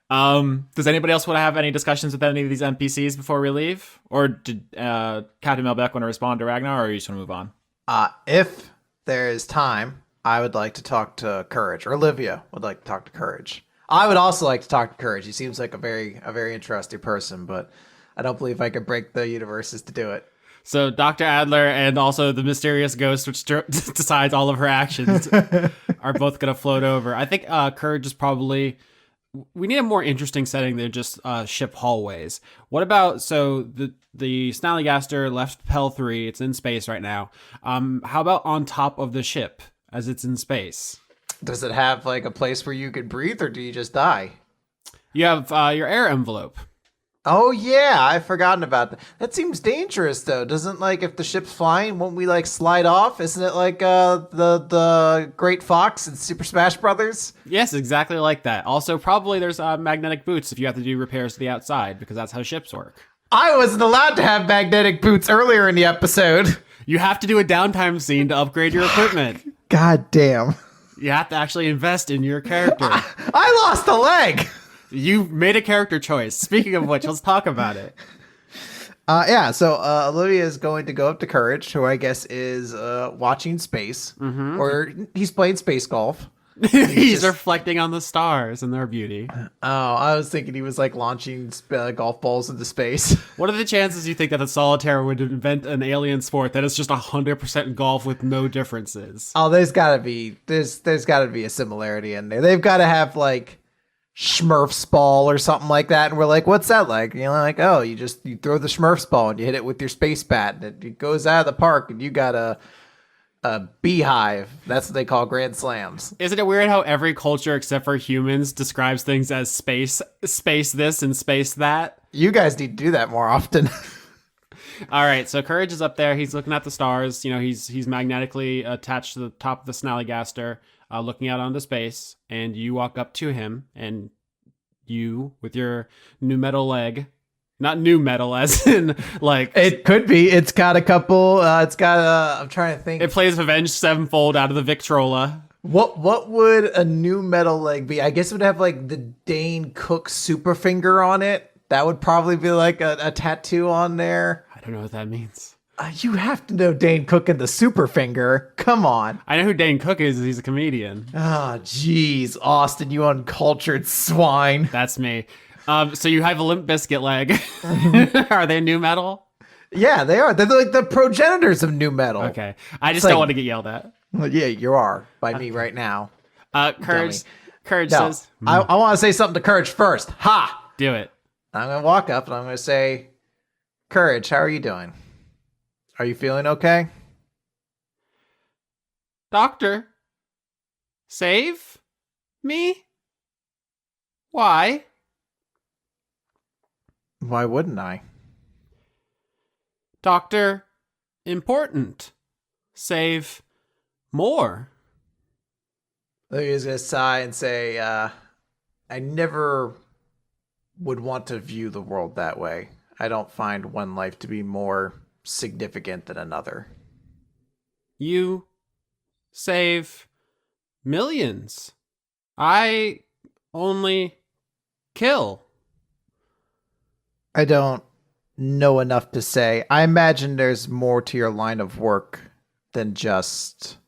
Does anybody else want to have any discussions with any of these NPCs before we leave? Or did Captain Melbeck want to respond to Ragnar, or you just want to move on? If there is time, I would like to talk to Courage, or Olivia would like to talk to Courage. I would also like to talk to Courage. He seems like a very interesting person, but I don't believe I could break the universes to do it. So Dr. Adler and also the mysterious ghost, which decides all of her actions, are both going to float over. I think Courage is probably... We need a more interesting setting than just ship hallways. What about, so the Snallygaster left Pel 3, it's in space right now. How about on top of the ship as it's in space? Does it have like a place where you could breathe, or do you just die? You have your air envelope. Oh yeah, I've forgotten about that. That seems dangerous though. Doesn't, like, if the ship's flying, won't we like slide off? Isn't it like the Great Fox in Super Smash Brothers? Yes, exactly like that. Also, probably there's magnetic boots if you have to do repairs to the outside, because that's how ships work. I wasn't allowed to have magnetic boots earlier in the episode. You have to do a downtime scene to upgrade your equipment. God damn. You have to actually invest in your character. I lost a leg. You made a character choice. Speaking of which, let's talk about it. So Olivia is going to go up to Courage, who I guess is watching space, or he's playing space golf. He's reflecting on the stars and their beauty. Oh, I was thinking he was like launching golf balls into space. What are the chances you think that the Solitaire would invent an alien sport that is just 100% golf with no differences? Oh, there's gotta be a similarity in there. They've got to have like Smurfs ball or something like that, and we're like, what's that like? You know, like, oh, you throw the Smurfs ball and you hit it with your space bat, and it goes out of the park, and you got a beehive. That's what they call grand slams. Isn't it weird how every culture except for humans describes things as space this and space that? You guys need to do that more often. All right, so Courage is up there. He's looking at the stars. You know, he's magnetically attached to the top of the Snallygaster, looking out onto space. And you walk up to him, and you, with your new metal leg, not new metal as in like... It could be. It's got a couple, I'm trying to think. It plays Avenged Sevenfold out of the Victrola. What would a new metal leg be? I guess it would have like the Dane Cook super finger on it. That would probably be like a tattoo on there. I don't know what that means. You have to know Dane Cook and the super finger. Come on. I know who Dane Cook is. He's a comedian. Oh, jeez. Austin, you uncultured swine. That's me. So you have a Limp Bizkit leg. Are they new metal? Yeah, they are. They're like the progenitors of new metal. Okay. I just like- don't want to get yelled at. Well, yeah, you are by me right now. Courage No, says, I want to say something to Courage first. Ha! do it. I'm going to walk up and I'm going to say, Courage, how are you doing? Are you feeling okay? Doctor, save me? Why? Why wouldn't I? Doctor, important. Save more. Olivia's going to sigh and say, I never would want to view the world that way. I don't find one life to be more significant than another. You save Millions. I only kill. I don't know enough to say. I imagine there's more to your line of work than just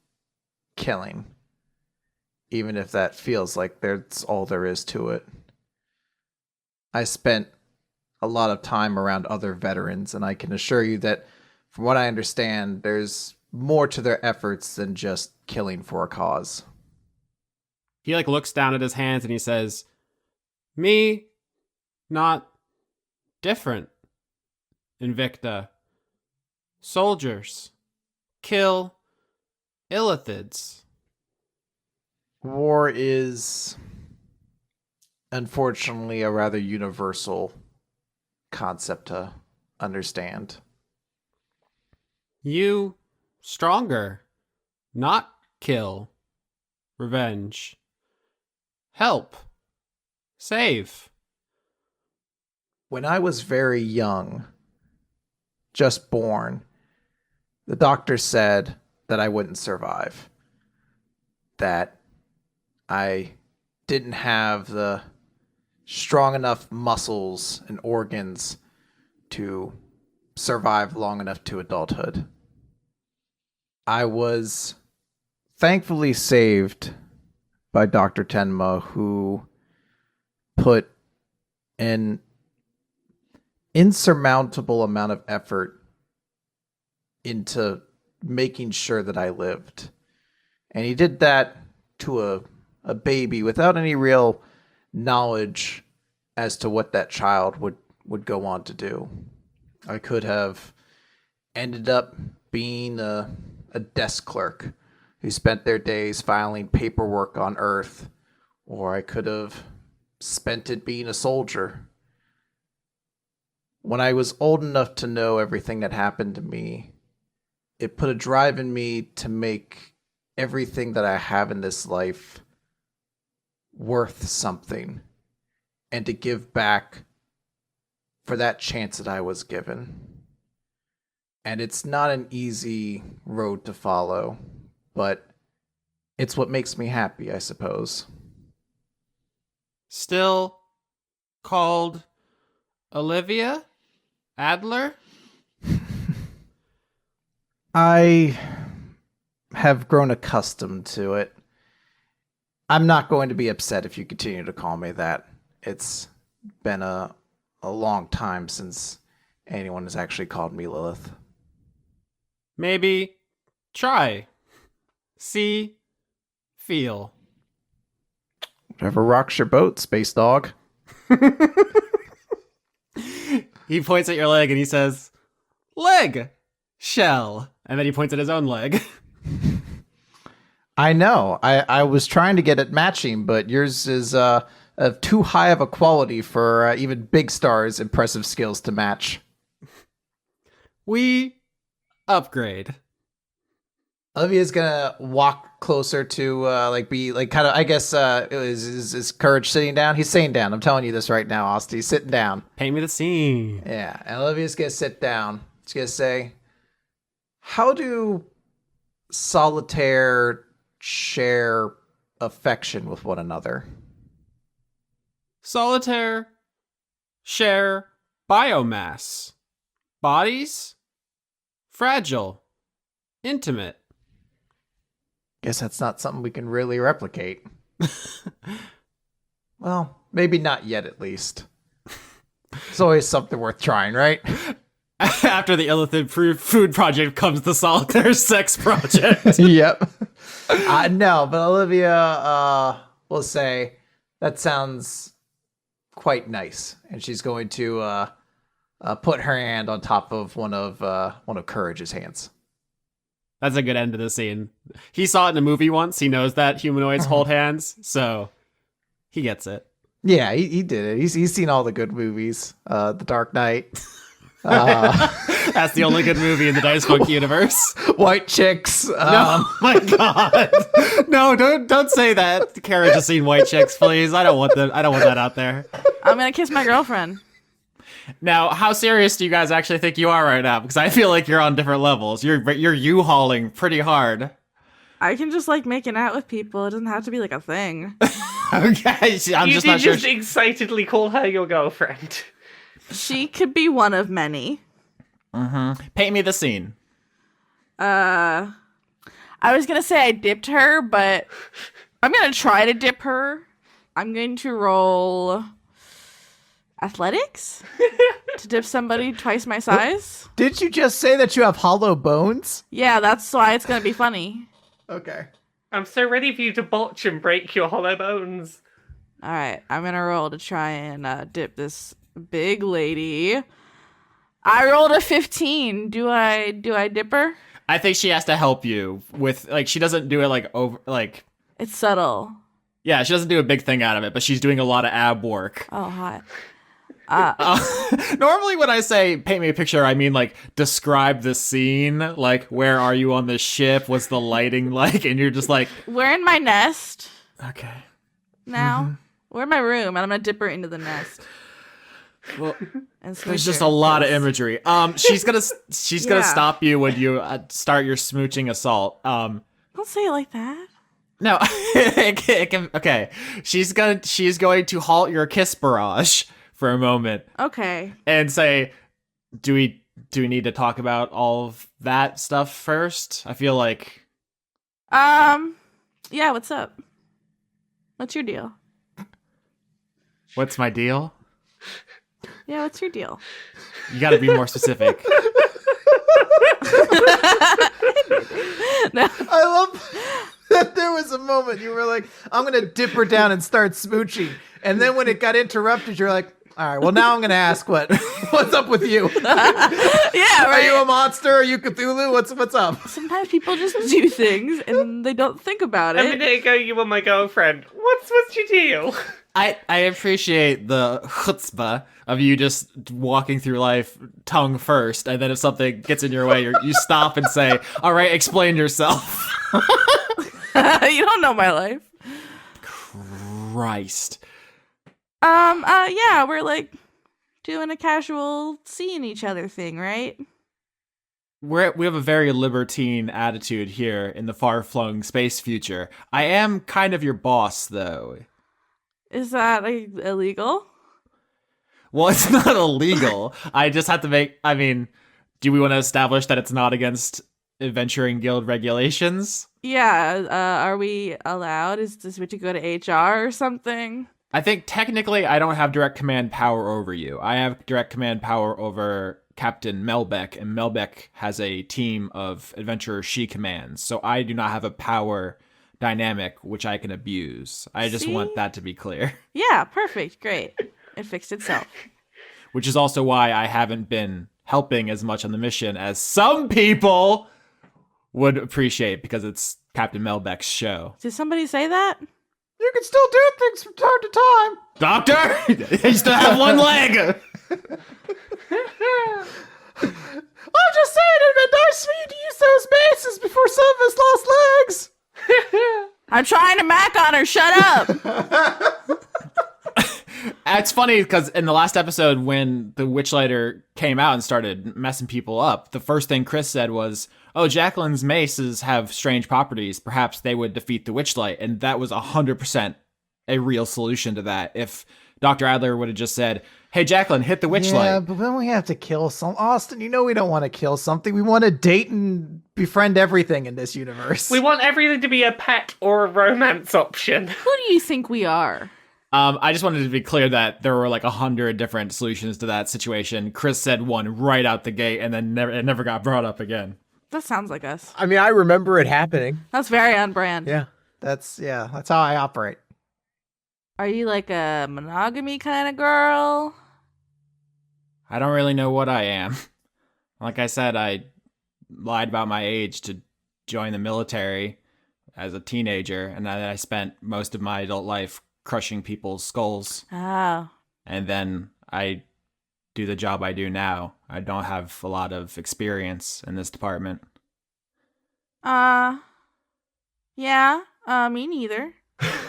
killing. Even if that feels like that's all there is to it. I spent a lot of time around other veterans, and I can assure you that, from what I understand, there's more to their efforts than just killing for a cause. He looks down at his hands and he says, "Me, not different. Invicta. Soldiers. Kill illithids." War is, unfortunately, a rather universal concept to understand. You stronger. Not kill. Revenge. Help. Save. When I was very young, just born, the doctor said that I wouldn't survive. That I didn't have the strong enough muscles and organs to survive long enough to adulthood. I was thankfully saved by Dr. Tenma, who put an insurmountable amount of effort into making sure that I lived. And he did that to a baby without any real knowledge as to what that child would go on to do. I could have ended up being a desk clerk who spent their days filing paperwork on Earth, or I could have spent it being a soldier. When I was old enough to know everything that happened to me, it put a drive in me to make everything that I have in this life worth something, and to give back for that chance that I was given. And it's not an easy road to follow, but it's what makes me happy, I suppose. Still called Olivia Adler? I have grown accustomed to it. I'm not going to be upset if you continue to call me that. It's been a long time since anyone has actually called me Lilith. Maybe try. See. Feel. Whatever rocks your boat, space dog. He points at your leg and he says, "Leg! Shell." And then he points at his own leg. I know. I was trying to get it matching, but yours is of too high of a quality for even Big Star's impressive skills to match. We upgrade. Olivia's gonna walk closer to kind of. I guess is Courage sitting down? He's sitting down. I'm telling you this right now, Austin. He's sitting down. Paint me the scene. Yeah, and Olivia's gonna sit down. She's gonna say, "How do solitaire share affection with one another?" Solitaire share biomass. Bodies fragile. Intimate. Guess that's not something we can really replicate. Well, maybe not yet, at least. It's always something worth trying, right? After the Illithid Food Project comes the Solitaire Sex Project. Yep. No, but Olivia will say, "That sounds quite nice," and she's going to put her hand on top of one of Courage's hands. That's a good end to the scene. He saw it in a movie once. He knows that humanoids hold hands, so he gets it. Yeah, he did it. He's seen all the good movies. The Dark Knight. That's the only good movie in the Dice Funk universe. White Chicks. No, my God. No, don't say that. Kara just seen White Chicks, please. I don't want that out there. I'm gonna kiss my girlfriend. Now, how serious do you guys actually think you are right now? Because I feel like you're on different levels. You're U-hauling pretty hard. I can just like making out with people. It doesn't have to be like a thing. Okay, I'm You just did not sure. just excitedly call her your girlfriend. She could be one of many. Paint me the scene. I was gonna say I dipped her, but I'm gonna try to dip her. I'm going to roll athletics to dip somebody twice my size. Did you just say that you have hollow bones? Yeah, that's why it's gonna be funny. Okay. I'm so ready for you to botch and break your hollow bones. All right, I'm gonna roll to try and dip this big lady. I rolled a 15. Do I dip her? I think she has to help you with, like, she doesn't do it like over, like, It's subtle. yeah, she doesn't do a big thing out of it, but she's doing a lot of ab work. Oh, hot. Normally when I say paint me a picture, I mean like describe the scene, like where are you on the ship, what's the lighting like, and you're just like, We're in my nest okay. now. We're in my room, and I'm gonna dip her into the nest. Well, And there's smooch just her. a lot of imagery. She's gonna Yeah. stop you when you start your smooching assault. Don't say it like that. No, okay. She's going to halt your kiss barrage for a moment Okay. and say, "Do we need to talk about all of that stuff first?" I feel like Yeah, what's up? What's your deal? what's my deal? Yeah, what's your deal? You got to be more specific. I love that there was a moment you were like, I'm going to dip her down and start smooching. And then when it got interrupted, you're like, all right, well, now I'm going to ask what's up with you? Yeah, Are right. you a monster? Are you Cthulhu? What's up? Sometimes people just do things and they don't think about A it. minute ago, you were my girlfriend. What's your deal? I appreciate the chutzpah of you just walking through life tongue first, and then if something gets in your way, you stop and say, "All right, explain yourself." You don't know my life. Christ. Yeah, we're like doing a casual seeing each other thing, right? We have a very libertine attitude here in the far-flung space future. I am kind of your boss, though. Is that like, illegal? Well, it's not illegal. I just have to do we want to establish that it's not against Adventuring Guild regulations? Yeah, are we allowed? Is this we to go to HR or something? I think technically I don't have direct command power over you. I have direct command power over Captain Melbeck, and Melbeck has a team of adventurers she commands. So I do not have a power dynamic which I can abuse. I just See? want that to be clear. Yeah, perfect, great. It fixed itself. Which is also why I haven't been helping as much on the mission as some people would appreciate, because it's Captain Melbeck's show. Did somebody say that? You can still do things from time to time. Doctor! You still have one leg! I'm just saying it'd be nice for you to use those bases before some of us lost legs. I'm trying to mac on her, shut up! It's funny because in the last episode when the Witchlighter came out and started messing people up, the first thing Chris said was, "Oh, Jacqueline's maces have strange properties. Perhaps they would defeat the Witchlight." And that was 100% a real solution to that. If Dr. Adler would have just said, "Hey, Jacqueline, hit the Witchlight." Yeah, but then we have to kill some. Austin, you know we don't want to kill something. We want to date and befriend everything in this universe. We want everything to be a pet or a romance option. Who do you think we are? I just wanted to be clear that there were like 100 different solutions to that situation. Chris said one right out the gate, and then it never got brought up again. That sounds like us. I mean, I remember it happening. That's very on brand. Yeah. That's how I operate. Are you like a monogamy kind of girl? I don't really know what I am. Like I said, I lied about my age to join the military as a teenager, and then I spent most of my adult life crushing people's skulls. Oh. And then I do the job I do now. I don't have a lot of experience in this department. Yeah. Me neither.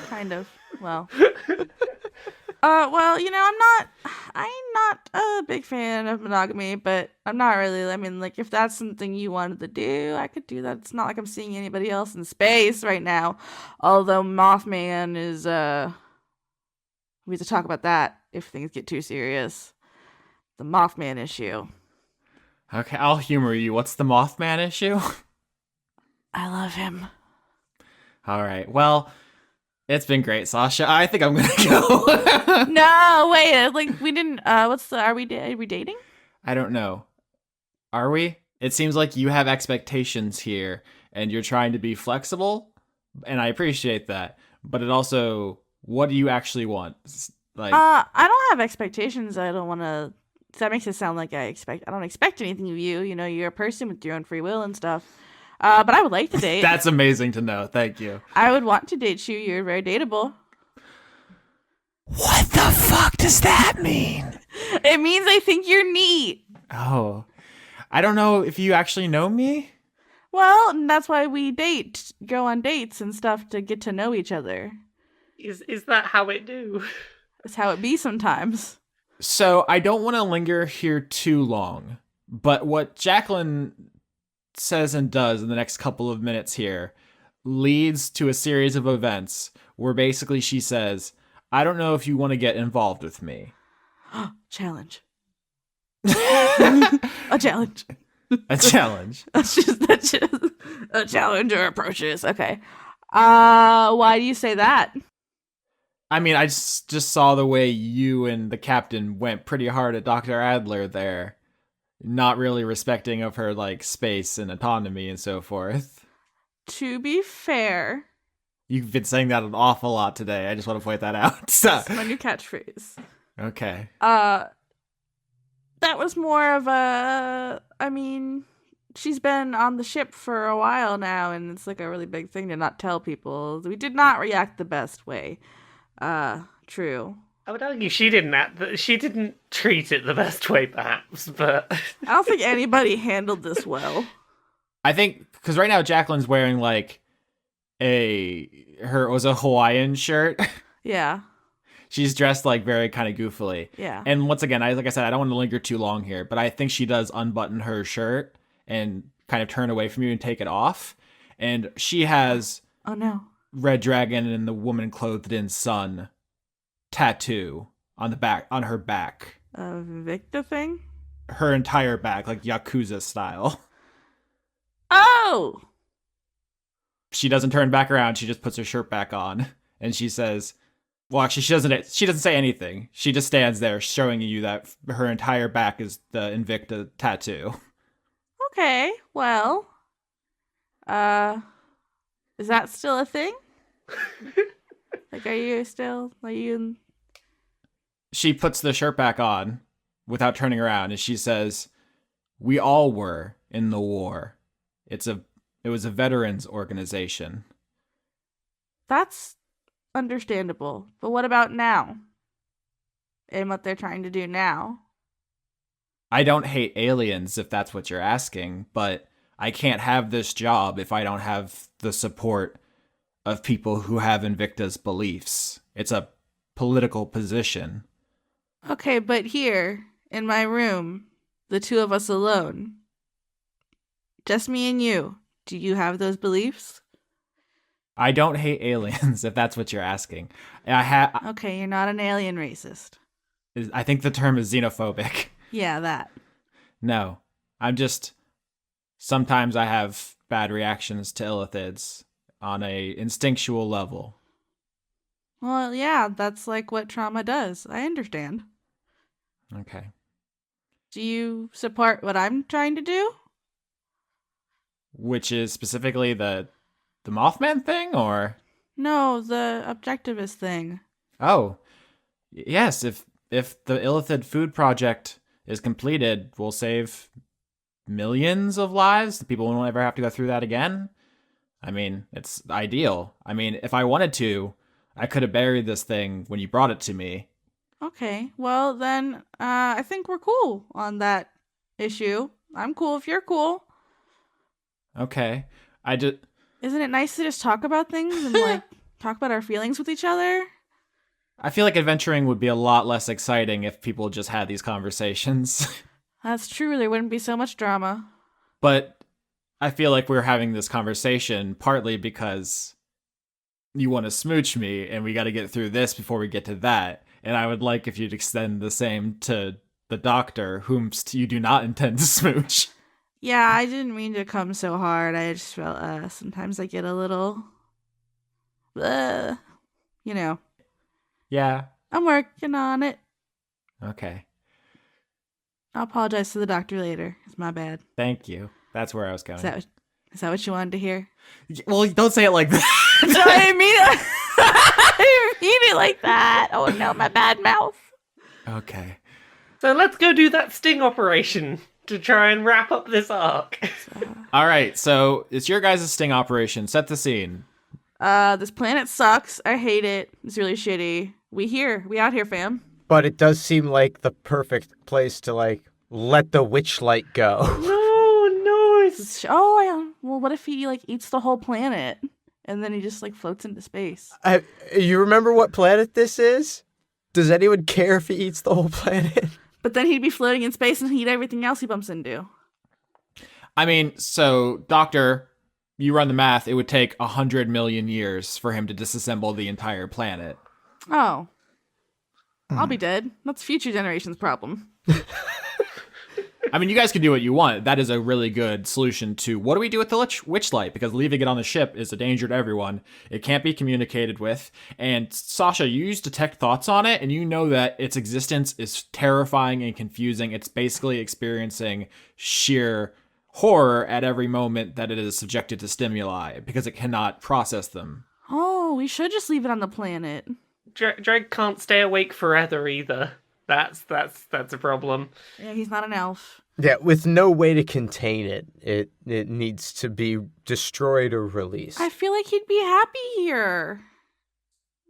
Kind of. Well. Well, I'm not not a big fan of monogamy, but I'm not really. I mean, like, if that's something you wanted to do, I could do that. It's not like I'm seeing anybody else in space right now. Although Mothman is, we have to talk about that if things get too serious. The Mothman issue. Okay, I'll humor you. What's the Mothman issue? I love him. All right. Well, it's been great, Sasha. I think I'm gonna go. No, wait. Like, we didn't. Are we dating? I don't know. Are we? It seems like you have expectations here, and you're trying to be flexible, and I appreciate that. But it also, what do you actually want? Like, I don't have expectations. I don't want to. That makes it sound like I don't expect anything of you. You know, you're a person with your own free will and stuff. But I would like to date. that's amazing to know. Thank you. I would want to date you. You're very dateable. What the fuck does that mean? It means I think you're neat. Oh, I don't know if you actually know me. Well, and that's why we go on dates and stuff to get to know each other. Is that how it do? That's how it be sometimes. So I don't want to linger here too long, but what Jacqueline says and does in the next couple of minutes here leads to a series of events where basically she says, I don't know if you want to get involved with me. Challenge. A challenge. A challenge. That's just a challenge or approaches. Okay. Why do you say that? I mean, I just saw the way you and the captain went pretty hard at Dr. Adler there. Not really respecting of her, like, space and autonomy and so forth. To be fair. You've been saying that an awful lot today. I just want to point that out. That's my new catchphrase. Okay. That was more of a... I mean, she's been on the ship for a while now, and it's like a really big thing to not tell people. We did not react the best way. True. I would argue she didn't treat it the best way, perhaps, but... I don't think anybody handled this well. I think, because right now Jacqueline's wearing, like, it was a Hawaiian shirt. Yeah. She's dressed, like, very kind of goofily. Yeah. And once again, like I said, I don't want to linger too long here, but I think she does unbutton her shirt and kind of turn away from you and take it off. And she has... Oh, no. Red Dragon and the Woman Clothed in Sun tattoo on her back. A Victa thing? Her entire back, like Yakuza style. Oh! She doesn't turn back around, she just puts her shirt back on. And she says, well, actually, she doesn't say anything. She just stands there showing you that her entire back is the Invicta tattoo. Okay, well. Is that still a thing? Like, are you... She puts the shirt back on without turning around, and she says, we all were in the war. It was a veterans organization. That's understandable. But what about now? And what they're trying to do now? I don't hate aliens, if that's what you're asking, but I can't have this job if I don't have the support of people who have Invicta's beliefs. It's a political position. Okay, but here, in my room, the two of us alone, just me and you, do you have those beliefs? I don't hate aliens, if that's what you're asking. Okay, you're not an alien racist. I think the term is xenophobic. Yeah, that. No, I'm just... Sometimes I have bad reactions to illithids on a instinctual level. Well, yeah, that's like what trauma does. I understand. Okay. Do you support what I'm trying to do? Which is specifically the Mothman thing, or? No, the objectivist thing. Oh, yes. If the Illithid Food Project is completed, we'll save millions of lives. The people won't ever have to go through that again. I mean, it's ideal. I mean, if I wanted to, I could have buried this thing when you brought it to me. Okay, well then, I think we're cool on that issue. I'm cool if you're cool. Okay, Isn't it nice to just talk about things and like talk about our feelings with each other? I feel like adventuring would be a lot less exciting if people just had these conversations. That's true. There wouldn't be so much drama. But I feel like we're having this conversation partly because you want to smooch me, and we got to get through this before we get to that. And I would like if you'd extend the same to the doctor, whom you do not intend to smooch. Yeah, I didn't mean to come so hard. I just felt sometimes I get a little, you know. Yeah. I'm working on it. Okay. I'll apologize to the doctor later. It's my bad. Thank you. That's where I was going. Is that what you wanted to hear? Well, don't say it like that. No, I didn't mean it. I didn't mean it like that. Oh no, my bad mouth. Okay. So let's go do that sting operation to try and wrap up this arc. All right. So it's your guys' sting operation. Set the scene. This planet sucks. I hate it. It's really shitty. We out here, fam. But it does seem like the perfect place to, like, let the witch light go. No, it's... Well, what if he, like, eats the whole planet? And then he just, like, floats into space. You remember what planet this is? Does anyone care if he eats the whole planet? But then he'd be floating in space and eat everything else he bumps into. I mean, so, Doctor, you run the math. It would take 100 million years for him to disassemble the entire planet. Oh. I'll be dead. That's future generations' problem. I mean, you guys can do what you want. That is a really good solution to what do we do with the witch light? Because leaving it on the ship is a danger to everyone. It can't be communicated with. And Sasha, you use detect thoughts on it, and you know that its existence is terrifying and confusing. It's basically experiencing sheer horror at every moment that it is subjected to stimuli because it cannot process them. Oh, we should just leave it on the planet. Dregg can't stay awake forever either. That's a problem. Yeah, he's not an elf. Yeah, with no way to contain it needs to be destroyed or released. I feel like he'd be happy here.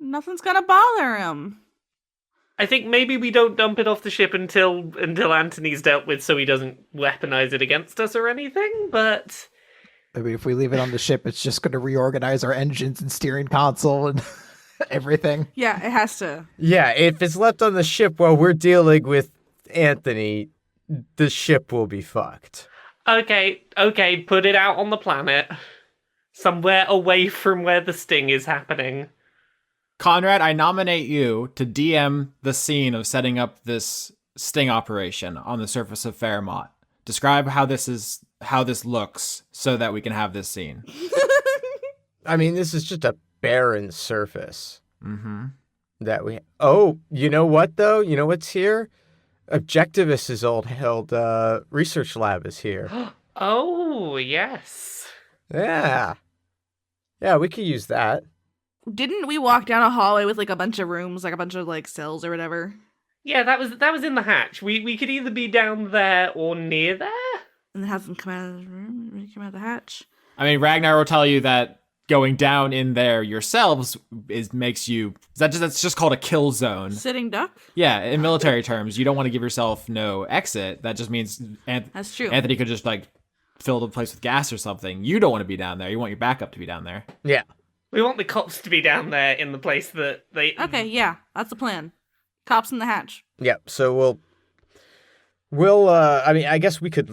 Nothing's gonna bother him. I think maybe we don't dump it off the ship until Anthony's dealt with, so he doesn't weaponize it against us or anything. But I mean, if we leave it on the ship, it's just going to reorganize our engines and steering console and everything. Yeah, it has to. Yeah, if it's left on the ship while we're dealing with Anthony, the ship will be fucked. okay, put it out on the planet, somewhere away from where the sting is happening. Conrad, I nominate you to DM the scene of setting up this sting operation on the surface of Fairmont. Describe how this looks so that we can have this scene. I mean, this is just a barren surface. Mm-hmm. That we... Oh, you know what, though? You know what's here? Objectivist's held research lab is here. Oh, yes. Yeah. Yeah, we could use that. Didn't we walk down a hallway with like a bunch of rooms, like a bunch of like cells or whatever? Yeah, that was in the hatch. We could either be down there or near there. And then have them come out of the room, when you come out of the hatch. I mean, Ragnar will tell you that going down in there yourselves that's just called a kill zone. Sitting duck? Yeah, in military terms, you don't want to give yourself no exit. That just means That's true. Anthony could just like fill the place with gas or something. You don't want to be down there. You want your backup to be down there. Yeah. We want the cops to be down there in the place that they... Okay, yeah, that's the plan. Cops in the hatch. Yeah, so we'll I mean, I guess we could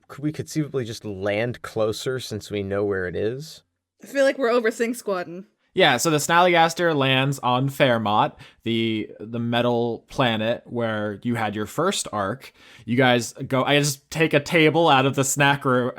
conceivably just land closer since we know where it is. I feel like we're overthink squadding. Yeah, so the Snallygaster lands on Fairmont, the metal planet where you had your first arc. You guys go. I just take a table out of the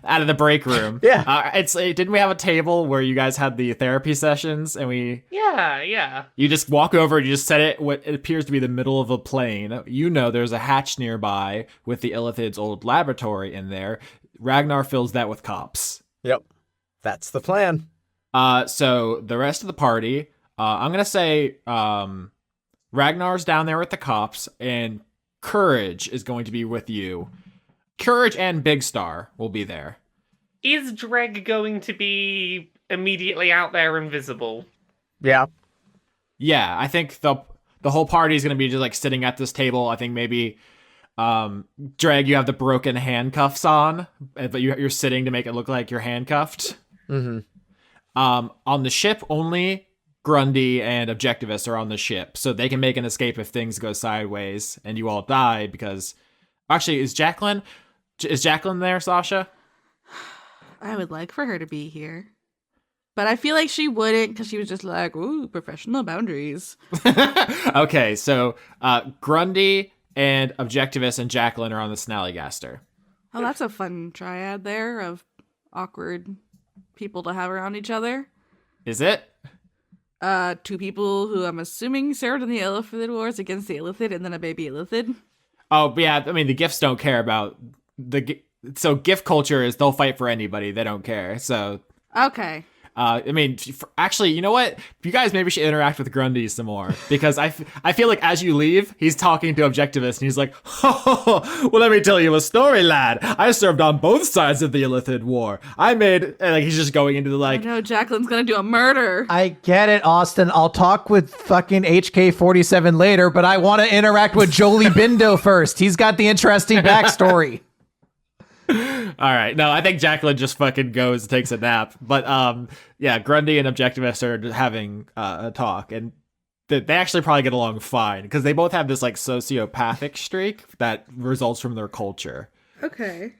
out of the break room. Yeah. Didn't we have a table where you guys had the therapy sessions and we? Yeah. You just walk over and you just set it what it appears to be the middle of a plane. You know there's a hatch nearby with the Illithid's old laboratory in there. Ragnar fills that with cops. Yep. That's the plan. So the rest of the party, I'm going to say Ragnar's down there with the cops, and Courage is going to be with you. Courage and Big Star will be there. Is Dregg going to be immediately out there invisible? Yeah. Yeah, I think the whole party is going to be just like sitting at this table. I think maybe Dregg, you have the broken handcuffs on, but you're sitting to make it look like you're handcuffed. Mm-hmm. On the ship, only Grundy and Objectivist are on the ship, so they can make an escape if things go sideways and you all die because... Actually, is Jacqueline there, Sasha? I would like for her to be here. But I feel like she wouldn't because she was just like, ooh, professional boundaries. Okay, so Grundy and Objectivist and Jacqueline are on the Snallygaster. Oh, that's a fun triad there of awkward people to have around each other. Is it? Two people who I'm assuming served in the Illithid Wars against the Illithid and then a baby Illithid. Oh, but yeah, I mean, the Gifts don't care about so gift culture is they'll fight for anybody. They don't care. So, Okay. I mean, actually, you know what? You guys maybe should interact with Grundy some more because I feel like as you leave, he's talking to Objectivist and he's like, well, let me tell you a story, lad. I served on both sides of the Illithid War. I made, like, he's just going into the, like... I know Jacqueline's gonna do a murder. I get it, Austin. I'll talk with fucking HK-47 later, but I want to interact with Jolie Bindo first. He's got the interesting backstory. All right. No, I think Jacqueline just fucking goes and takes a nap. But yeah, Grundy and Objectivist are having a talk, and they actually probably get along fine because they both have this like sociopathic streak that results from their culture. Okay.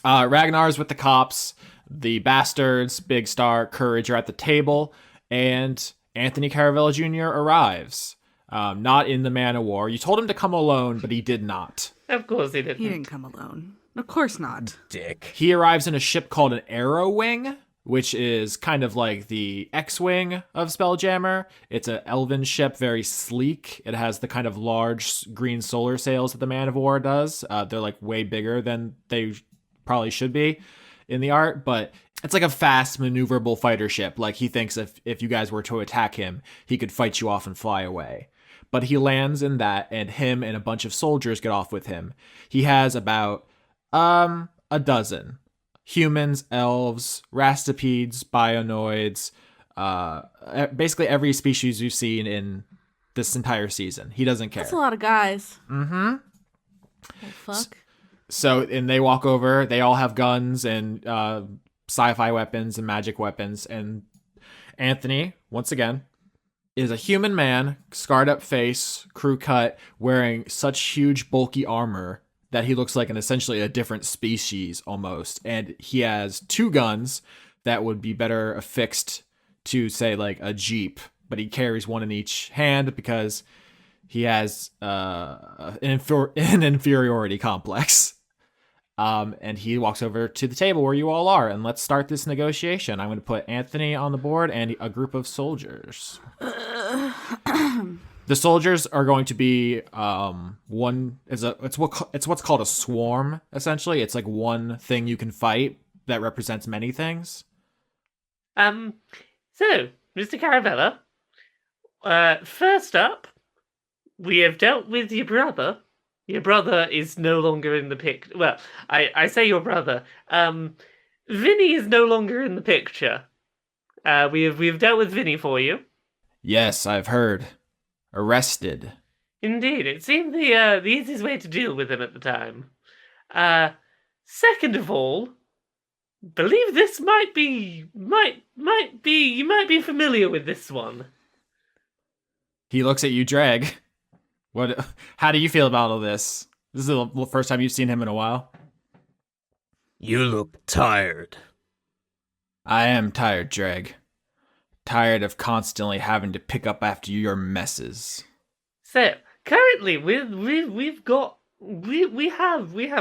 Ragnar's with the cops. The Bastards, Big Star, Courage are at the table, and Anthony Caravella Jr. arrives. Not in the Man of War. You told him to come alone, but he did not. Of course he didn't. He didn't come alone. Of course not. Dick. He arrives in a ship called an Arrow Wing, which is kind of like the X-Wing of Spelljammer. It's an elven ship, very sleek. It has the kind of large green solar sails that the Man of War does. They're like way bigger than they probably should be in the art, but it's like a fast, maneuverable fighter ship. Like he thinks if you guys were to attack him, he could fight you off and fly away. But he lands in that, and him and a bunch of soldiers get off with him. He has about a dozen humans, elves, rastipedes, bionoids, basically every species you've seen in this entire season. He doesn't care. That's a lot of guys. Mm-hmm. Oh, fuck. So, and they walk over, they all have guns and sci-fi weapons and magic weapons, and Anthony, once again, is a human man, scarred up face, crew cut, wearing such huge bulky armor that he looks like essentially a different species almost. And he has two guns that would be better affixed to, say, like a Jeep, but he carries one in each hand because he has an inferiority complex. And he walks over to the table where you all are, and let's start this negotiation. I'm going to put Anthony on the board and a group of soldiers. The soldiers are going to be it's what's called a swarm. Essentially, it's like one thing you can fight that represents many things. So, Mr. Caravella, first up, we have dealt with your brother. Your brother is no longer in the picture. Well, I say your brother. Vinny is no longer in the picture. We've dealt with Vinny for you. Yes, I've heard. Arrested. Indeed, it seemed the easiest way to deal with him at the time. Second of all, believe this might be you might be familiar with this one. He looks at you, Dregg. What? How do you feel about all this? This is the first time you've seen him in a while. You look tired. I am tired, Dregg. Tired of constantly having to pick up after your messes. So currently, we have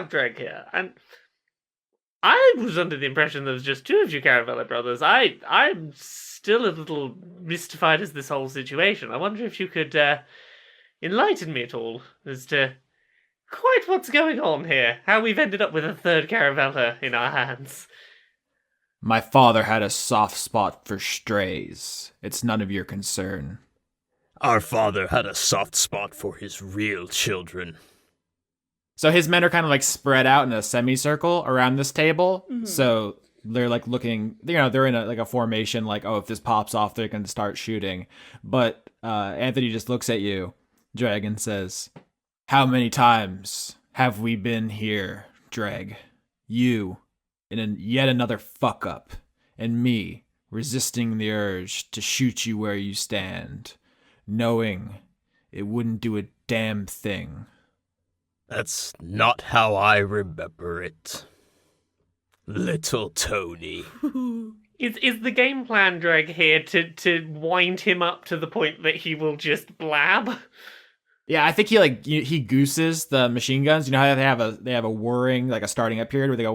Dregg here, and I was under the impression there was just two of you Caravella brothers. I'm still a little mystified as this whole situation. I wonder if you could enlighten me at all as to quite what's going on here. How we've ended up with a third Caravella in our hands. My father had a soft spot for strays. It's none of your concern. Our father had a soft spot for his real children. So his men are kind of like spread out in a semicircle around this table. Mm-hmm. So they're like looking, they're in a formation like, oh, if this pops off, they're going to start shooting. But Anthony just looks at you, Dregg, and says, how many times have we been here, Dregg? You in yet another fuck up, and me resisting the urge to shoot you where you stand, knowing it wouldn't do a damn thing. That's not how I remember it. Little Tony. Is the game plan, Dregg, here to wind him up to the point that he will just blab? Yeah, I think he gooses the machine guns. You know how they have a whirring, like a starting up period where they go,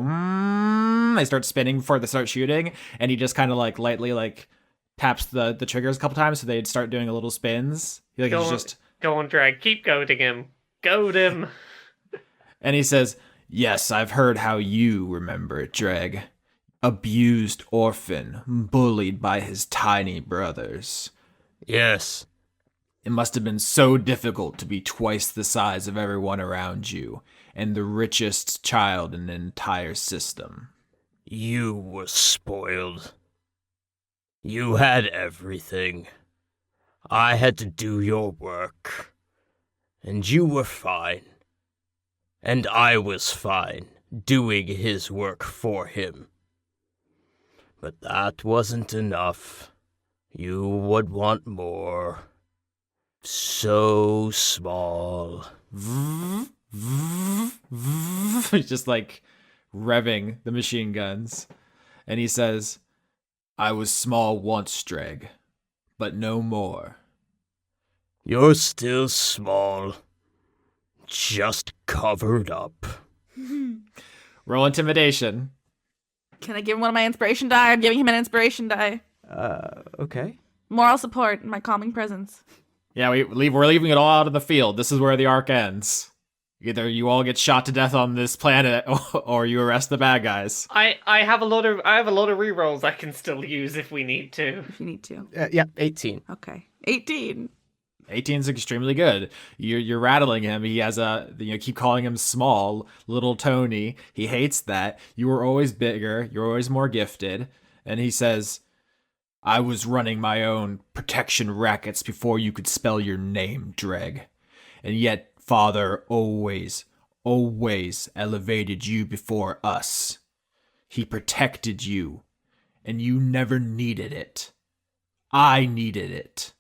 they start spinning before they start shooting, and he just kind of like lightly like taps the triggers a couple times so they'd start doing a little spins. Go on, Dregg, keep goading him. Goad him. And he says, "Yes, I've heard how you remember it, Dregg. Abused orphan, bullied by his tiny brothers. Yes. It must have been so difficult to be twice the size of everyone around you, and the richest child in the entire system. You were spoiled. You had everything. I had to do your work. And you were fine. And I was fine, doing his work for him. But that wasn't enough. You would want more. So small." He's just like revving the machine guns. And he says, "I was small once, Dregg, but no more." You're still small. Just covered up. Roll intimidation. Can I give him one of my inspiration die? I'm giving him an inspiration die. Okay. Moral support and my calming presence. Yeah, we're leaving it all out of the field. This is where the arc ends. Either you all get shot to death on this planet, or you arrest the bad guys. I have a lot of rerolls I can still use if we need to. If you need to. Yeah, 18. Okay. 18. 18's extremely good. You're rattling him. He has keep calling him small, little Tony. He hates that. You were always bigger. You're always more gifted. And he says, "I was running my own protection rackets before you could spell your name, Dregg. And yet Father always elevated you before us. He protected you, and you never needed it. I needed it."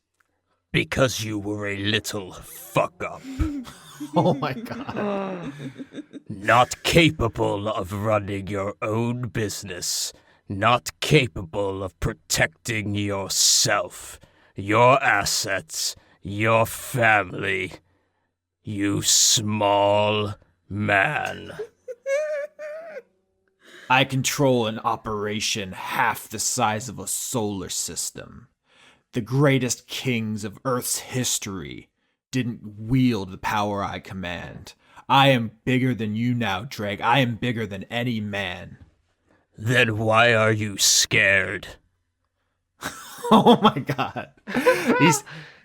Because you were a little fuck-up. Oh my god. Not capable of running your own business. Not capable of protecting yourself, your assets, your family. You small man. I control an operation half the size of a solar system. The greatest kings of Earth's history didn't wield the power I command. I am bigger than you now, Dregg. I am bigger than any man. Then why are you scared? Oh my god.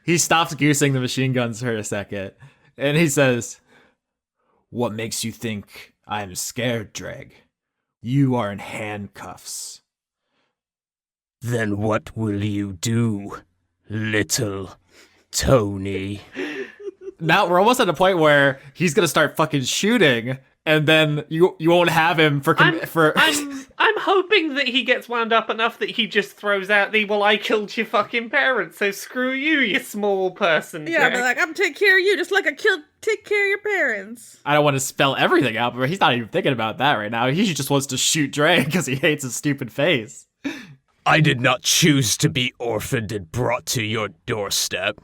He stops goosing the machine guns for a second, and he says, "What makes you think I am scared, Dregg? You are in handcuffs." Then what will you do, little Tony? Now we're almost at a point where he's gonna start fucking shooting, and then you won't have him for. I'm hoping that he gets wound up enough that he just throws out the "well, I killed your fucking parents, so screw you, you small person." Yeah, Dregg." but like, I'm take care of you just like I take care of your parents. I don't want to spell everything out, but he's not even thinking about that right now. He just wants to shoot Dregg because he hates his stupid face. I did not choose to be orphaned and brought to your doorstep.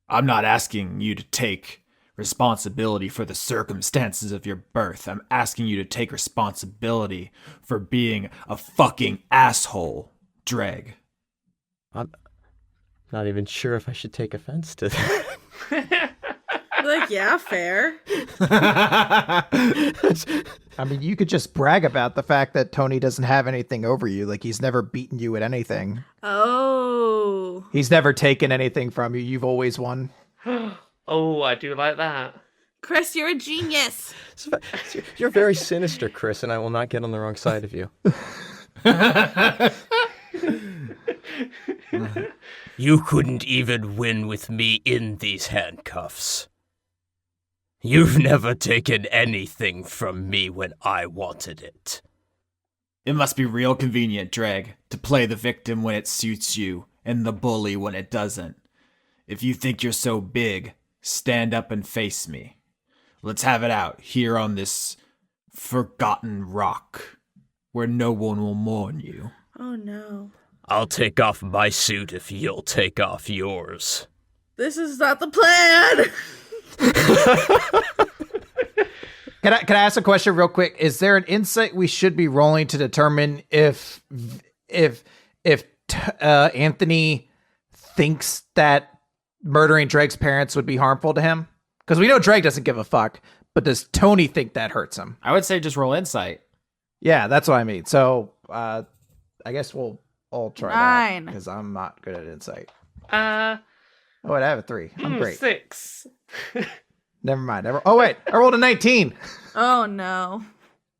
I'm not asking you to take responsibility for the circumstances of your birth. I'm asking you to take responsibility for being a fucking asshole, Dregg. I'm not even sure if I should take offense to that. Like, yeah, fair. I mean, you could just brag about the fact that Tony doesn't have anything over you. Like, he's never beaten you at anything. Oh. He's never taken anything from you. You've always won. Oh, I do like that. Chris, you're a genius. You're very sinister, Chris, and I will not get on the wrong side of you. You couldn't even win with me in these handcuffs. You've never taken anything from me when I wanted it. It must be real convenient, Dregg, to play the victim when it suits you and the bully when it doesn't. If you think you're so big, stand up and face me. Let's have it out here on this forgotten rock where no one will mourn you. Oh no. I'll take off my suit if you'll take off yours. This is not the plan! Can I ask a question real quick? Is there an insight we should be rolling to determine if Anthony thinks that murdering Dregg's parents would be harmful to him? Because we know Dregg doesn't give a fuck, but does Tony think that hurts him? I would say just roll insight. Yeah, that's what I mean. So I guess we'll all try 9. that because I'm not good at insight. Uh, Oh, wait, I have a 3. I'm great. 6. Never mind. Oh wait, I rolled a 19. Oh no.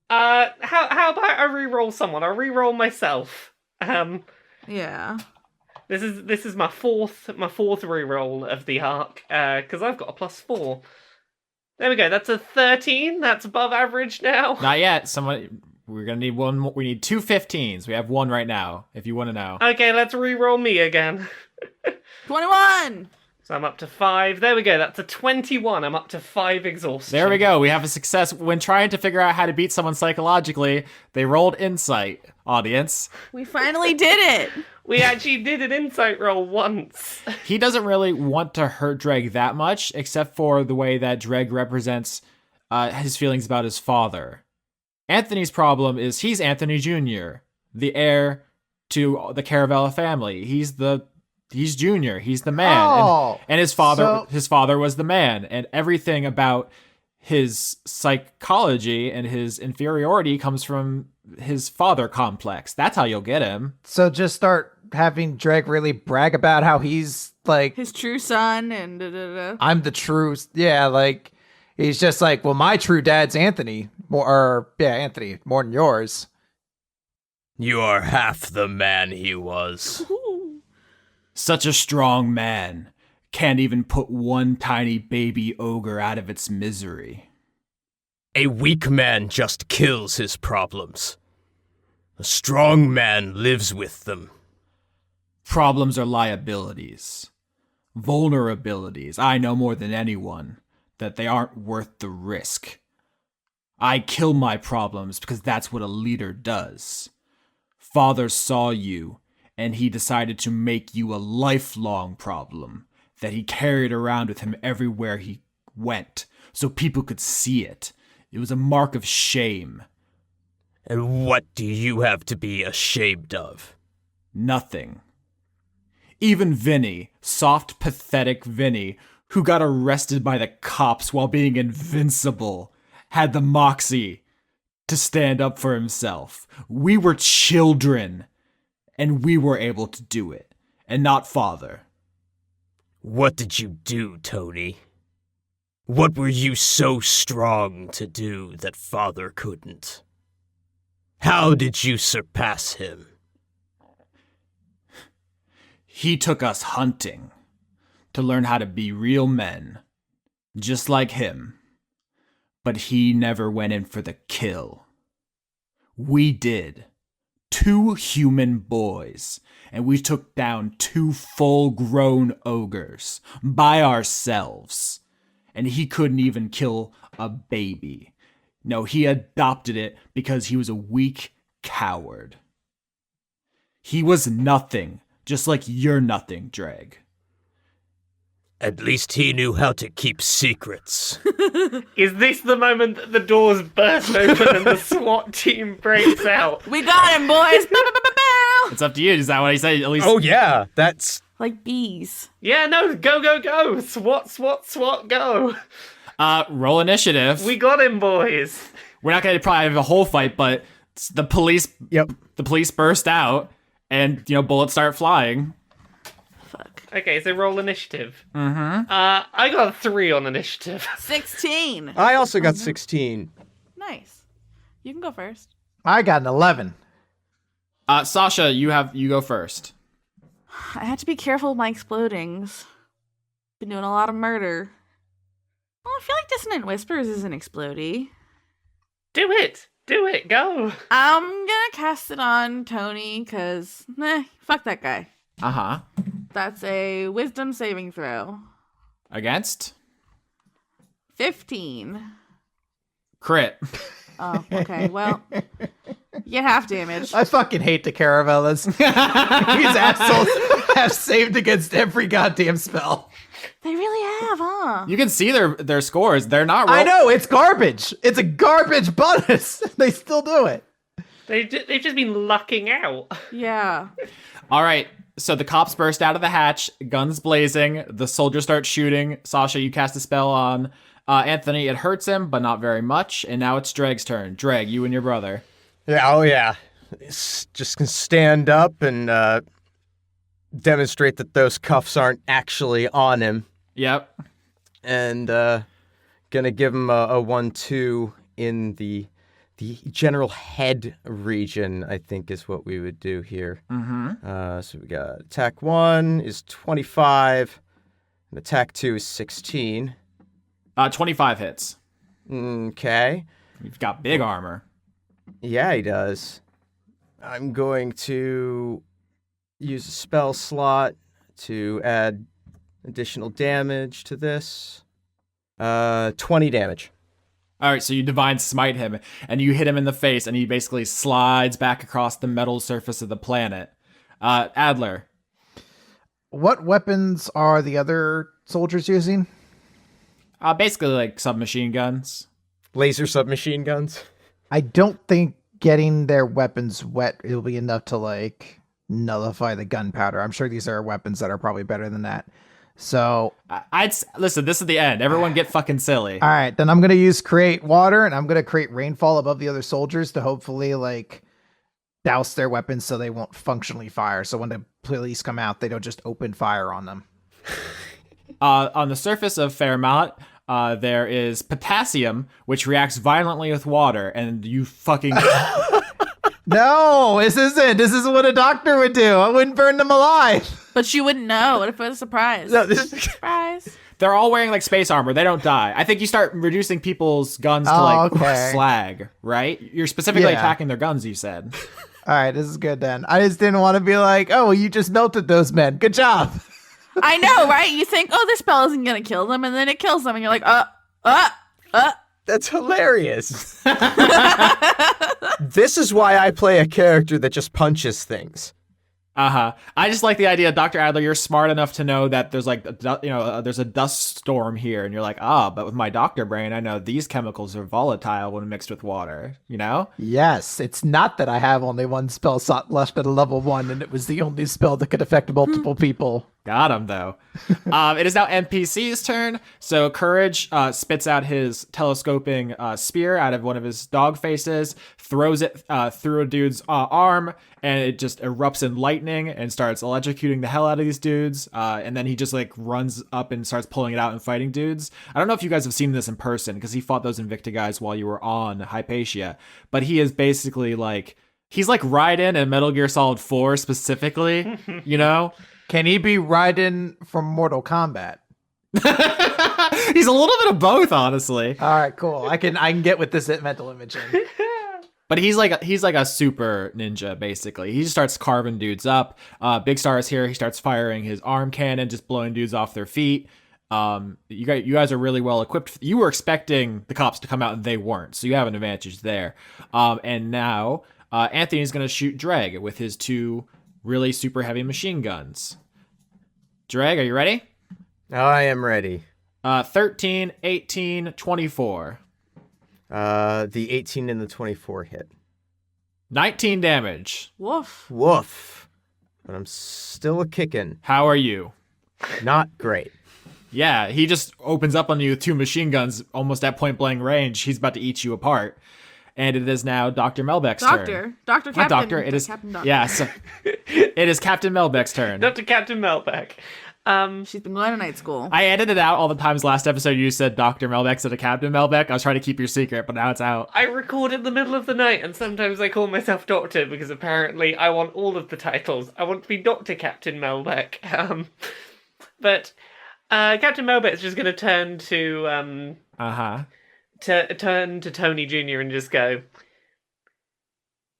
How about I re-roll someone? I'll re-roll myself. Yeah. This is my fourth re-roll of the arc, because I've got a +4. There we go. That's a 13. That's above average now. Not yet. We're gonna need one more. We need 2 15s. We have 1 right now, if you want to know. Okay, let's re-roll me again. 21! So I'm up to 5. There we go. That's a 21. I'm up to 5 exhaustion. There we go. We have a success. When trying to figure out how to beat someone psychologically, they rolled insight, audience. We finally did it! We actually did an insight roll once. He doesn't really want to hurt Dregg that much, except for the way that Dregg represents his feelings about his father. Anthony's problem is he's Anthony Jr., the heir to the Caravella family. He's Junior. He's the man. Oh, and his father was the man. And everything about his psychology and his inferiority comes from his father complex. That's how you'll get him. So just start having Dregg really brag about how he's like His true son and da-da-da. I'm the true. Yeah, like he's just like, well, my true dad's Anthony, Anthony more than yours. You are half the man he was. Such a strong man can't even put one tiny baby ogre out of its misery. A weak man just kills his problems. A strong man lives with them. Problems are liabilities. Vulnerabilities. I know more than anyone that they aren't worth the risk. I kill my problems because that's what a leader does. Father saw you, and he decided to make you a lifelong problem that he carried around with him everywhere he went, so people could see it. It was a mark of shame. And what do you have to be ashamed of? Nothing. Even Vinny, soft, pathetic Vinny, who got arrested by the cops while being invincible, had the moxie to stand up for himself. We were children, and we were able to do it, and not Father. What did you do, Tony? What were you so strong to do that Father couldn't? How did you surpass him? He took us hunting to learn how to be real men, just like him. But he never went in for the kill. We did. 2 human boys, and we took down 2 full-grown ogres by ourselves. And he couldn't even kill a baby. No, he adopted it because he was a weak coward. He was nothing, just like you're nothing, Dregg. At least he knew how to keep secrets. Is this the moment that the doors burst open and the SWAT team breaks out? We got him, boys! It's up to you. Is that what I say? At least. Oh yeah, that's Like bees. Yeah, no, go, go, go! SWAT, SWAT, SWAT, go! Roll initiative. We got him, boys! We're not going to probably have a whole fight, but the police. Yep. The police burst out, and bullets start flying. Fuck. Okay, so roll initiative. Mm-hmm. I got a 3 on initiative. 16! I also got 16. Nice. You can go first. I got an 11. Sasha, you go first. I had to be careful with my explodings. Been doing a lot of murder. Well, I feel like Dissonant Whispers isn't explodey. Do it! Do it, go. I'm gonna cast it on Tony, because, fuck that guy. Uh-huh. That's a wisdom saving throw. Against? 15. Crit. Oh, okay. Well, you get half damage. I fucking hate the Caravellas. These assholes have saved against every goddamn spell. They really have, huh? You can see their scores. They're not I know, it's garbage. It's a garbage bonus. They still do it. They've just been lucking out. Yeah. All right. So the cops burst out of the hatch, guns blazing. The soldiers start shooting. Sasha, you cast a spell on Anthony. It hurts him, but not very much. And now it's Dregg's turn. Dregg, you and your brother. Yeah, oh yeah. Just can stand up and demonstrate that those cuffs aren't actually on him. Yep. And gonna give him a 1-2 in the general head region, I think is what we would do here. Mm-hmm. So we got attack 1 is 25, and attack 2 is 16. 25 hits. Okay. You've got big armor. Yeah, he does. I'm going to use a spell slot to add additional damage to this. 20 damage. All right, so you divine smite him, and you hit him in the face, and he basically slides back across the metal surface of the planet. Adler. What weapons are the other soldiers using? Basically like submachine guns. Laser submachine guns. I don't think getting their weapons wet will be enough to, like, nullify the gunpowder. I'm sure these are weapons that are probably better than that. So Listen, this is the end. Everyone get fucking silly. all right, then I'm going to use create water, and I'm going to create rainfall above the other soldiers to hopefully, like, douse their weapons so they won't functionally fire. So when the police come out, they don't just open fire on them. On the surface of Fairmount, there is potassium, which reacts violently with water, and you fucking... No, this isn't what a doctor would do. I wouldn't burn them alive. But you wouldn't know. What if it was a surprise? No, this is... Surprise. They're all wearing, like, space armor. They don't die. I think you start reducing people's guns to, like, okay. slag, right? You're specifically Yeah. attacking their guns, you said. All right, this is good then. I just didn't want to be like, oh, you just melted those men. Good job. I know, right? You think, oh, this spell isn't going to kill them, and then it kills them, and you're like, That's hilarious. This is why I play a character that just punches things. Uh-huh. I just like the idea, Dr. Adler, you're smart enough to know that there's like, there's a dust storm here, and you're like, but with my doctor brain, I know these chemicals are volatile when mixed with water, you know? Yes, it's not that I have only one spell slot left at a level 1, and it was the only spell that could affect multiple people. Got him, though. It is now NPC's turn. So Courage spits out his telescoping spear out of one of his dog faces, throws it through a dude's arm, and it just erupts in lightning and starts electrocuting the hell out of these dudes. And then he just like runs up and starts pulling it out and fighting dudes. I don't know if you guys have seen this in person, because he fought those Invicta guys while you were on Hypatia. But he is basically like, he's like Raiden in Metal Gear Solid 4 specifically, you know? Can he be Raiden from Mortal Kombat? He's a little bit of both, honestly. All right, cool. I can get with this mental imaging. But he's like a super ninja, basically. He just starts carving dudes up. Big Star is here. He starts firing his arm cannon, just blowing dudes off their feet. You guys are really well equipped. You were expecting the cops to come out, and they weren't, so you have an advantage there. And now Anthony's going to shoot Dregg with his 2 really super heavy machine guns. Dregg, are you ready? I am ready. 13, 18, 24. The 18 and the 24 hit. 19 damage. woof. Woof. But I'm still a kicking. How are you? Not great. Yeah, he just opens up on you with 2 machine guns almost at point blank range. He's about to eat you apart. And it is now Dr. Melbeck's turn. Doctor Not Captain. Doctor, it is Captain Doctor. Yeah, so it is Captain Melbeck's turn. Dr. Captain Melbeck. She's been going to night school. I edited out all the times last episode you said Dr. Melbeck instead of Captain Melbeck. I was trying to keep your secret, but now it's out. I record in the middle of the night, and sometimes I call myself Doctor because apparently I want all of the titles. I want to be Dr. Captain Melbeck. But Captain Melbeck's just going to turn to turn to Tony Jr. and just go,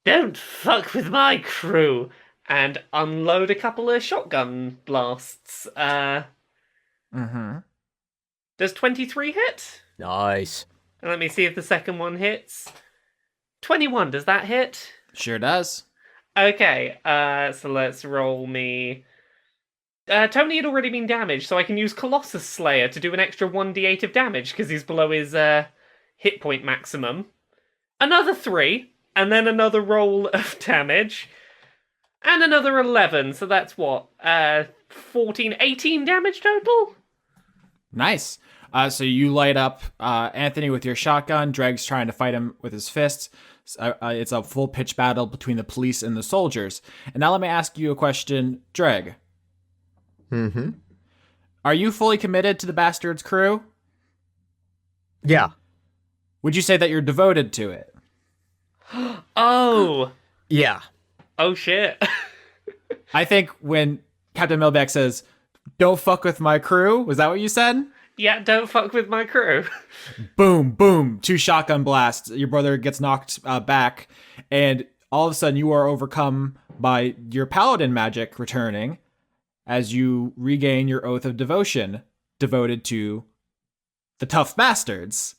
Don't fuck with my crew, and unload a couple of shotgun blasts. Mm-hmm. Does 23 hit? Nice. And let me see if the second one hits. 21, does that hit? Sure does. Okay, so let's roll me... Tony had already been damaged, so I can use Colossus Slayer to do an extra 1d8 of damage, because he's below his hit point maximum. Another 3, and then another roll of damage. And another 11, so that's what? 14, 18 damage total? Nice. So you light up Anthony with your shotgun. Dregg's trying to fight him with his fists. It's a full pitch battle between the police and the soldiers. And now let me ask you a question, Dregg. Mm-hmm. Are you fully committed to the Bastards crew? Yeah. Would you say that you're devoted to it? Oh! Yeah. Oh shit. I think when Captain Melbeck says, "Don't fuck with my crew," was that what you said? Yeah, don't fuck with my crew. Boom, boom, 2 shotgun blasts. Your brother gets knocked back, and all of a sudden you are overcome by your paladin magic returning as you regain your oath of devotion, devoted to the tough bastards.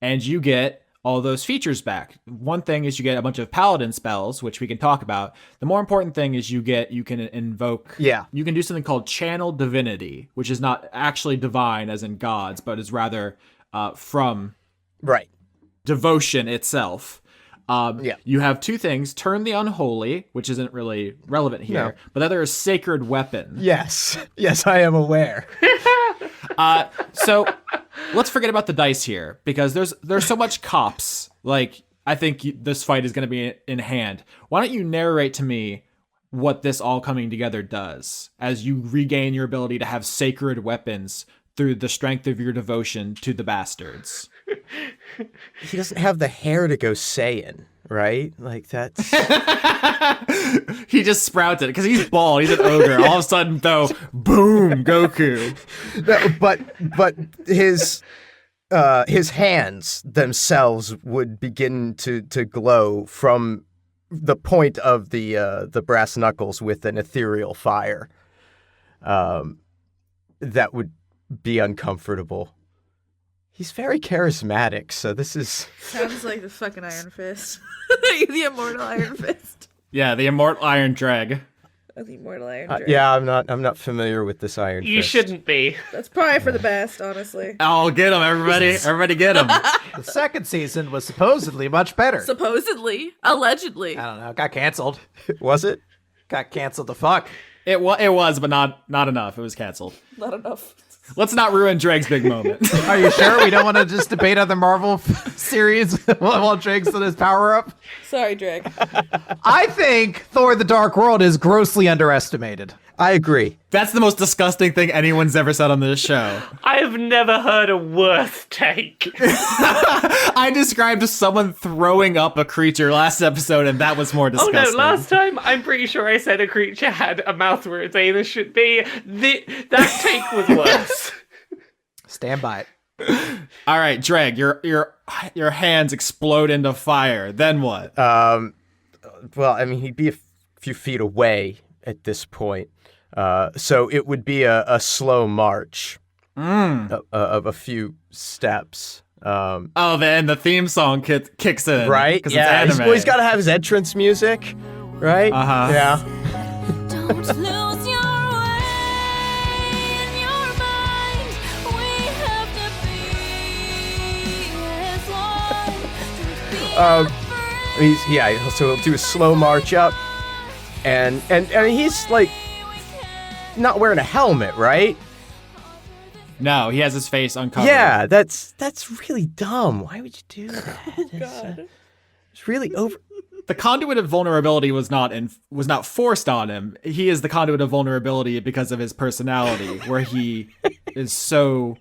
And you get all those features back. One thing is you get a bunch of paladin spells, which we can talk about. The more important thing is you can invoke... Yeah. You can do something called Channel Divinity, which is not actually divine as in gods, but is rather from Right. devotion itself. Yeah. You have 2 things. Turn the Unholy, which isn't really relevant here, No. but the other is Sacred Weapon. Yes. Yes, I am aware. So let's forget about the dice here, because there's so much cops. Like, I think this fight is going to be in hand. Why don't you narrate to me what this all coming together does as you regain your ability to have sacred weapons through the strength of your devotion to the bastards? He doesn't have the hair to go Saiyan, right? Like, that's... He just sprouted because he's bald. He's an ogre. All of a sudden, though, boom, Goku. No, but his hands themselves would begin to glow from the point of the brass knuckles with an ethereal fire. That would be uncomfortable. He's very charismatic, so this is... Sounds like the fucking Iron Fist. The immortal Iron Fist. Yeah, the immortal Iron Dregg. The immortal Iron Fist. Yeah, I'm not familiar with this Iron You Fist. shouldn't be. That's probably for the best, honestly. Oh, get him, everybody. Everybody get him. The second season was supposedly much better. Supposedly. Allegedly. I don't know. Got canceled. Was it? Got canceled the fuck. It was, but not enough. It was canceled. Not enough. Let's not ruin Dregg's big moment. Are you sure we don't want to just debate other Marvel series while Drake's in his power up? Sorry, Dregg. I think Thor: The Dark World is grossly underestimated. I agree. That's the most disgusting thing anyone's ever said on this show. I have never heard a worse take. I described someone throwing up a creature last episode, and that was more Oh disgusting. no, last time I'm pretty sure I said a creature had a mouth where its anus should be. That take was worse. Stand by it. All right, Dregg, your hands explode into fire. Then what? Well, I mean, he'd be a few feet away at this point. So it would be a slow march of a few steps. Then the theme song kicks in. Right? Because Yeah, it's anime. he's got to have his entrance music, right? Uh-huh. Yeah. Don't lose your way in your mind. We have to be as one. So he'll do a slow march up, and he's like not wearing a helmet, right? No, he has his face uncovered. Yeah, that's really dumb. Why would you do that? It's really over. The conduit of vulnerability was not forced on him. He is the conduit of vulnerability because of his personality, where he is so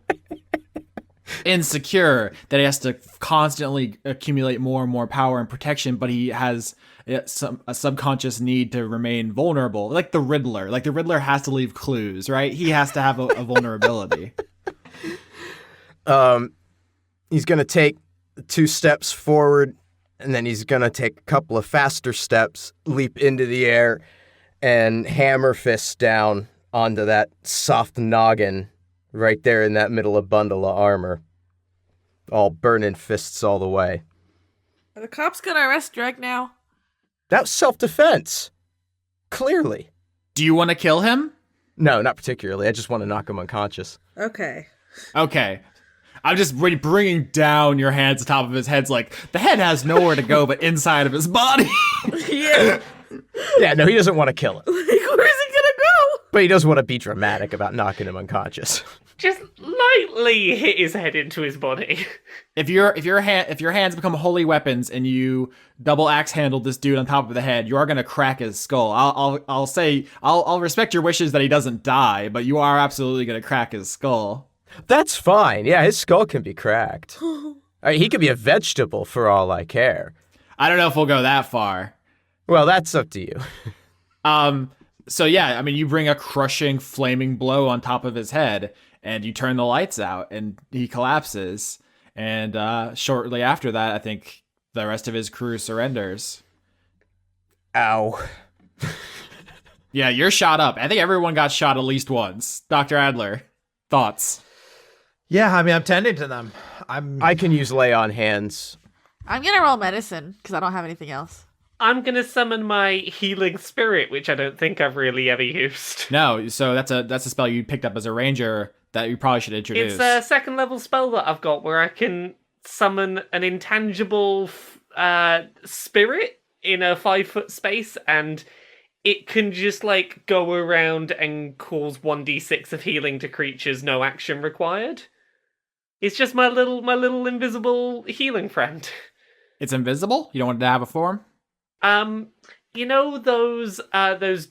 insecure that he has to constantly accumulate more and more power and protection, but he has a subconscious need to remain vulnerable, like the Riddler. Like the Riddler has to leave clues, right? He has to have a vulnerability. He's gonna take 2 steps forward And then he's gonna take a couple of faster steps, leap into the air, and hammer fist down onto that soft noggin right there in that middle of bundle of armor. All burning fists all the way. Are the cops gonna arrest Dregg now? That was self-defense. Clearly. Do you want to kill him? No, not particularly. I just want to knock him unconscious. Okay. Okay. I'm just bringing down your hands to the top of his head. Like, the head has nowhere to go but inside of his body. Yeah. Yeah, no, he doesn't want to kill him. Like, where's he gonna go? But he does want to be dramatic about knocking him unconscious. Just lightly hit his head into his body. If your hands become holy weapons and you double axe handle this dude on top of the head, you are gonna crack his skull. I'll respect your wishes that he doesn't die, but you are absolutely gonna crack his skull. That's fine. Yeah, his skull can be cracked. I mean, he could be a vegetable for all I care. I don't know if we'll go that far. Well, that's up to you. So yeah, I mean, you bring a crushing, flaming blow on top of his head, and you turn the lights out, and he collapses. And shortly after that, I think the rest of his crew surrenders. Ow. Yeah, you're shot up. I think everyone got shot at least once. Dr. Adler, thoughts? Yeah, I mean, I'm tending to them. I can use lay on hands. I'm gonna roll medicine because I don't have anything else. I'm gonna summon my healing spirit, which I don't think I've really ever used. No, so that's a spell you picked up as a ranger that you probably should introduce. It's a second level spell that I've got where I can summon an intangible spirit in a 5-foot space, and it can just like go around and cause 1d6 of healing to creatures, no action required. It's just my little invisible healing friend. It's invisible? You don't want it to have a form? You know those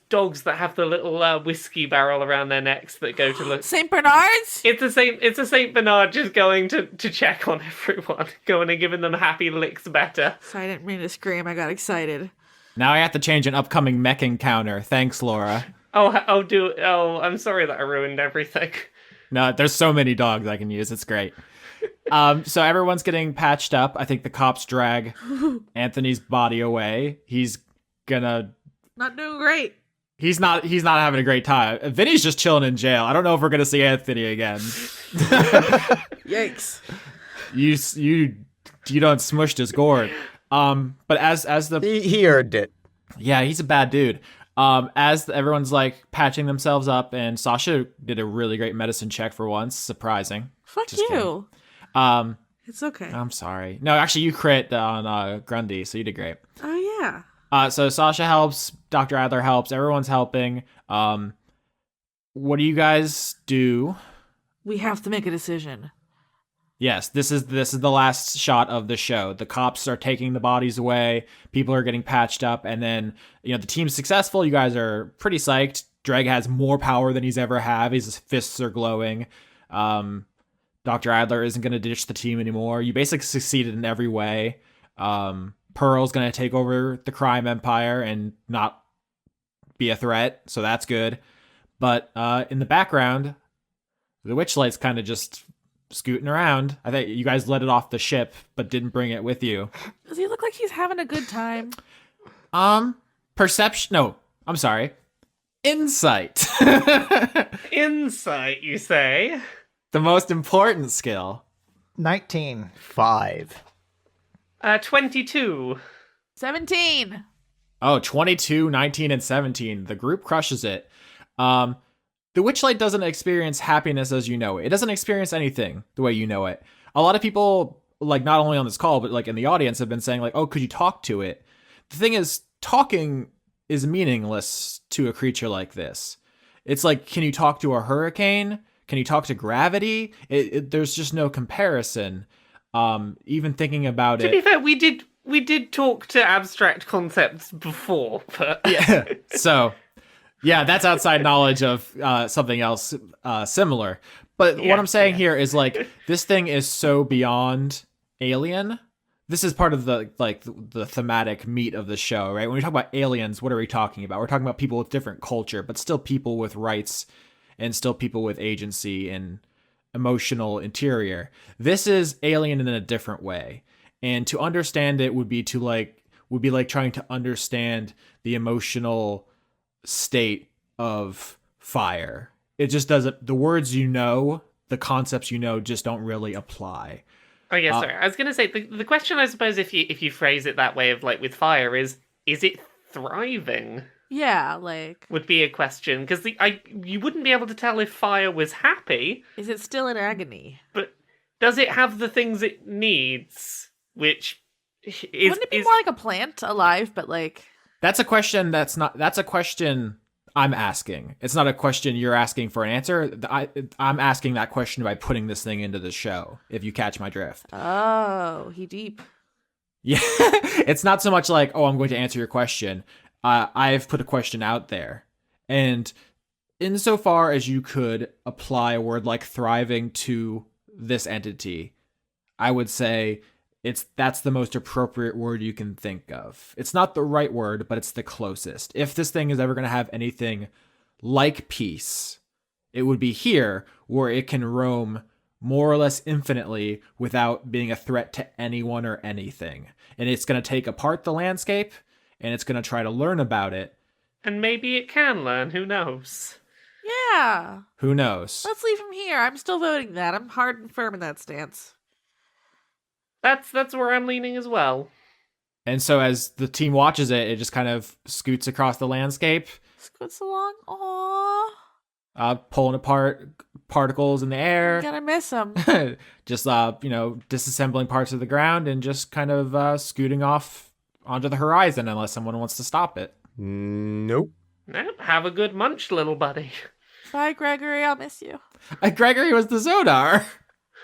dogs that have the little whiskey barrel around their necks that go to look. St. Bernard's? It's a Saint Bernard just going to check on everyone, going and giving them happy licks better. Sorry, I didn't mean to scream. I got excited. Now I have to change an upcoming mech encounter. Thanks, Laura. I'm sorry that I ruined everything. No, there's so many dogs I can use. It's great. So everyone's getting patched up. I think the cops drag Anthony's body away. He's gonna... Not doing great. He's not having a great time. Vinny's just chilling in jail. I don't know if we're gonna see Anthony again. Yikes. You done smushed his gourd. But as the... He earned it. Yeah, he's a bad dude. As everyone's like patching themselves up, and Sasha did a really great medicine check for once. Surprising. Fuck Just you. kidding. It's okay. I'm sorry. No, actually, you crit on Grundy, so you did great. Oh, yeah. So Sasha helps. Dr. Adler helps. Everyone's helping. What do you guys do? We have to make a decision. Yes, this is the last shot of the show. The cops are taking the bodies away. People are getting patched up, and then the team's successful. You guys are pretty psyched. Dregg has more power than he's ever had. His fists are glowing. Dr. Adler isn't going to ditch the team anymore. You basically succeeded in every way. Pearl's going to take over the crime empire and not be a threat, so that's good. But in the background, the Witchlight's kind of just scooting around. I think you guys let it off the ship, but didn't bring it with you. Does he look like he's having a good time? Perception? No, I'm sorry. Insight. Insight, you say? The most important skill. 19. 5. 22. 17. Oh, 22, 19, and 17. The group crushes it. The Witchlight doesn't experience happiness as you know it. It doesn't experience anything the way you know it. A lot of people, like not only on this call, but like in the audience have been saying like, oh, could you talk to it? The thing is, talking is meaningless to a creature like this. It's like, can you talk to a hurricane? Can you talk to gravity? There's just no comparison. Even thinking about it. To be fair, we did talk to abstract concepts before, but yeah. So, yeah, that's outside knowledge of something else similar. But what I'm saying here is like this thing is so beyond alien. This is part of the thematic meat of the show, right? When we talk about aliens, what are we talking about? We're talking about people with different culture, but still people with rights and still people with agency and emotional interior. This is alien in a different way. And to understand it would be like trying to understand the emotional state of fire. It just doesn't, the words the concepts just don't really apply. Oh yeah, sorry. I was gonna say the question, I suppose, if you phrase it that way, of like with fire, is it thriving? Yeah, like, Would be a question, because you wouldn't be able to tell if fire was happy, Is it still in agony? but does it have the things it needs? Which is Wouldn't it be more like a plant alive, but like... That's a question I'm asking. It's not a question you're asking for an answer. I'm asking that question by putting this thing into the show, if you catch my drift. Oh, he deep. Yeah, it's not so much like, oh, I'm going to answer your question. I've put a question out there. And insofar as you could apply a word like thriving to this entity, I would say that's the most appropriate word you can think of. It's not the right word, but it's the closest. If this thing is ever going to have anything like peace, it would be here, where it can roam more or less infinitely without being a threat to anyone or anything. And it's going to take apart the landscape, and it's going to try to learn about it. and maybe it can learn. Who knows? Yeah. Who knows? Let's leave him here. I'm still voting that. I'm hard and firm in that stance. That's where I'm leaning as well. And so as the team watches it, it just kind of scoots across the landscape, Scoots along. Aww. pulling apart particles in the air. Gonna miss him. Just disassembling parts of the ground and just kind of scooting off onto the horizon unless someone wants to stop it. Nope. Nope, have a good munch, little buddy. Bye, Gregory. I'll miss you. Gregory was the Zodar.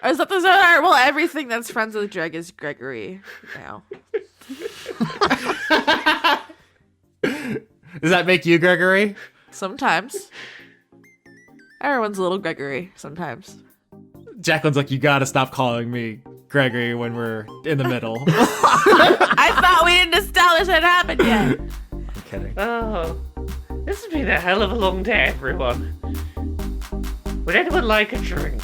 Oh, is that the Zodar? Well, everything that's friends with Dregg is Gregory now. Does that make you Gregory? Sometimes. Everyone's a little Gregory sometimes. Jacqueline's like, you gotta stop calling me Gregory when we're in the middle. I thought we didn't establish it happened yet. I'm kidding. Oh, this has been a hell of a long day, everyone. Would anyone like a drink?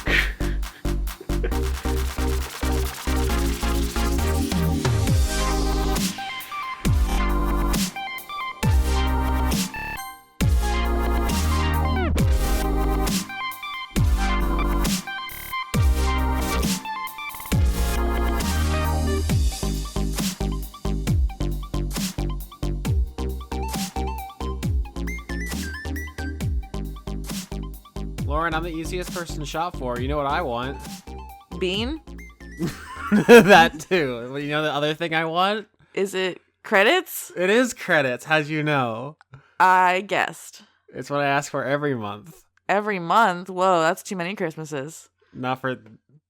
Lauren, I'm the easiest person to shop for. You know what I want? Bean? That too. But you know the other thing I want? Is it credits? It is credits. How'd you know? I guessed. It's what I ask for every month. Every month? Whoa, that's too many Christmases. Not for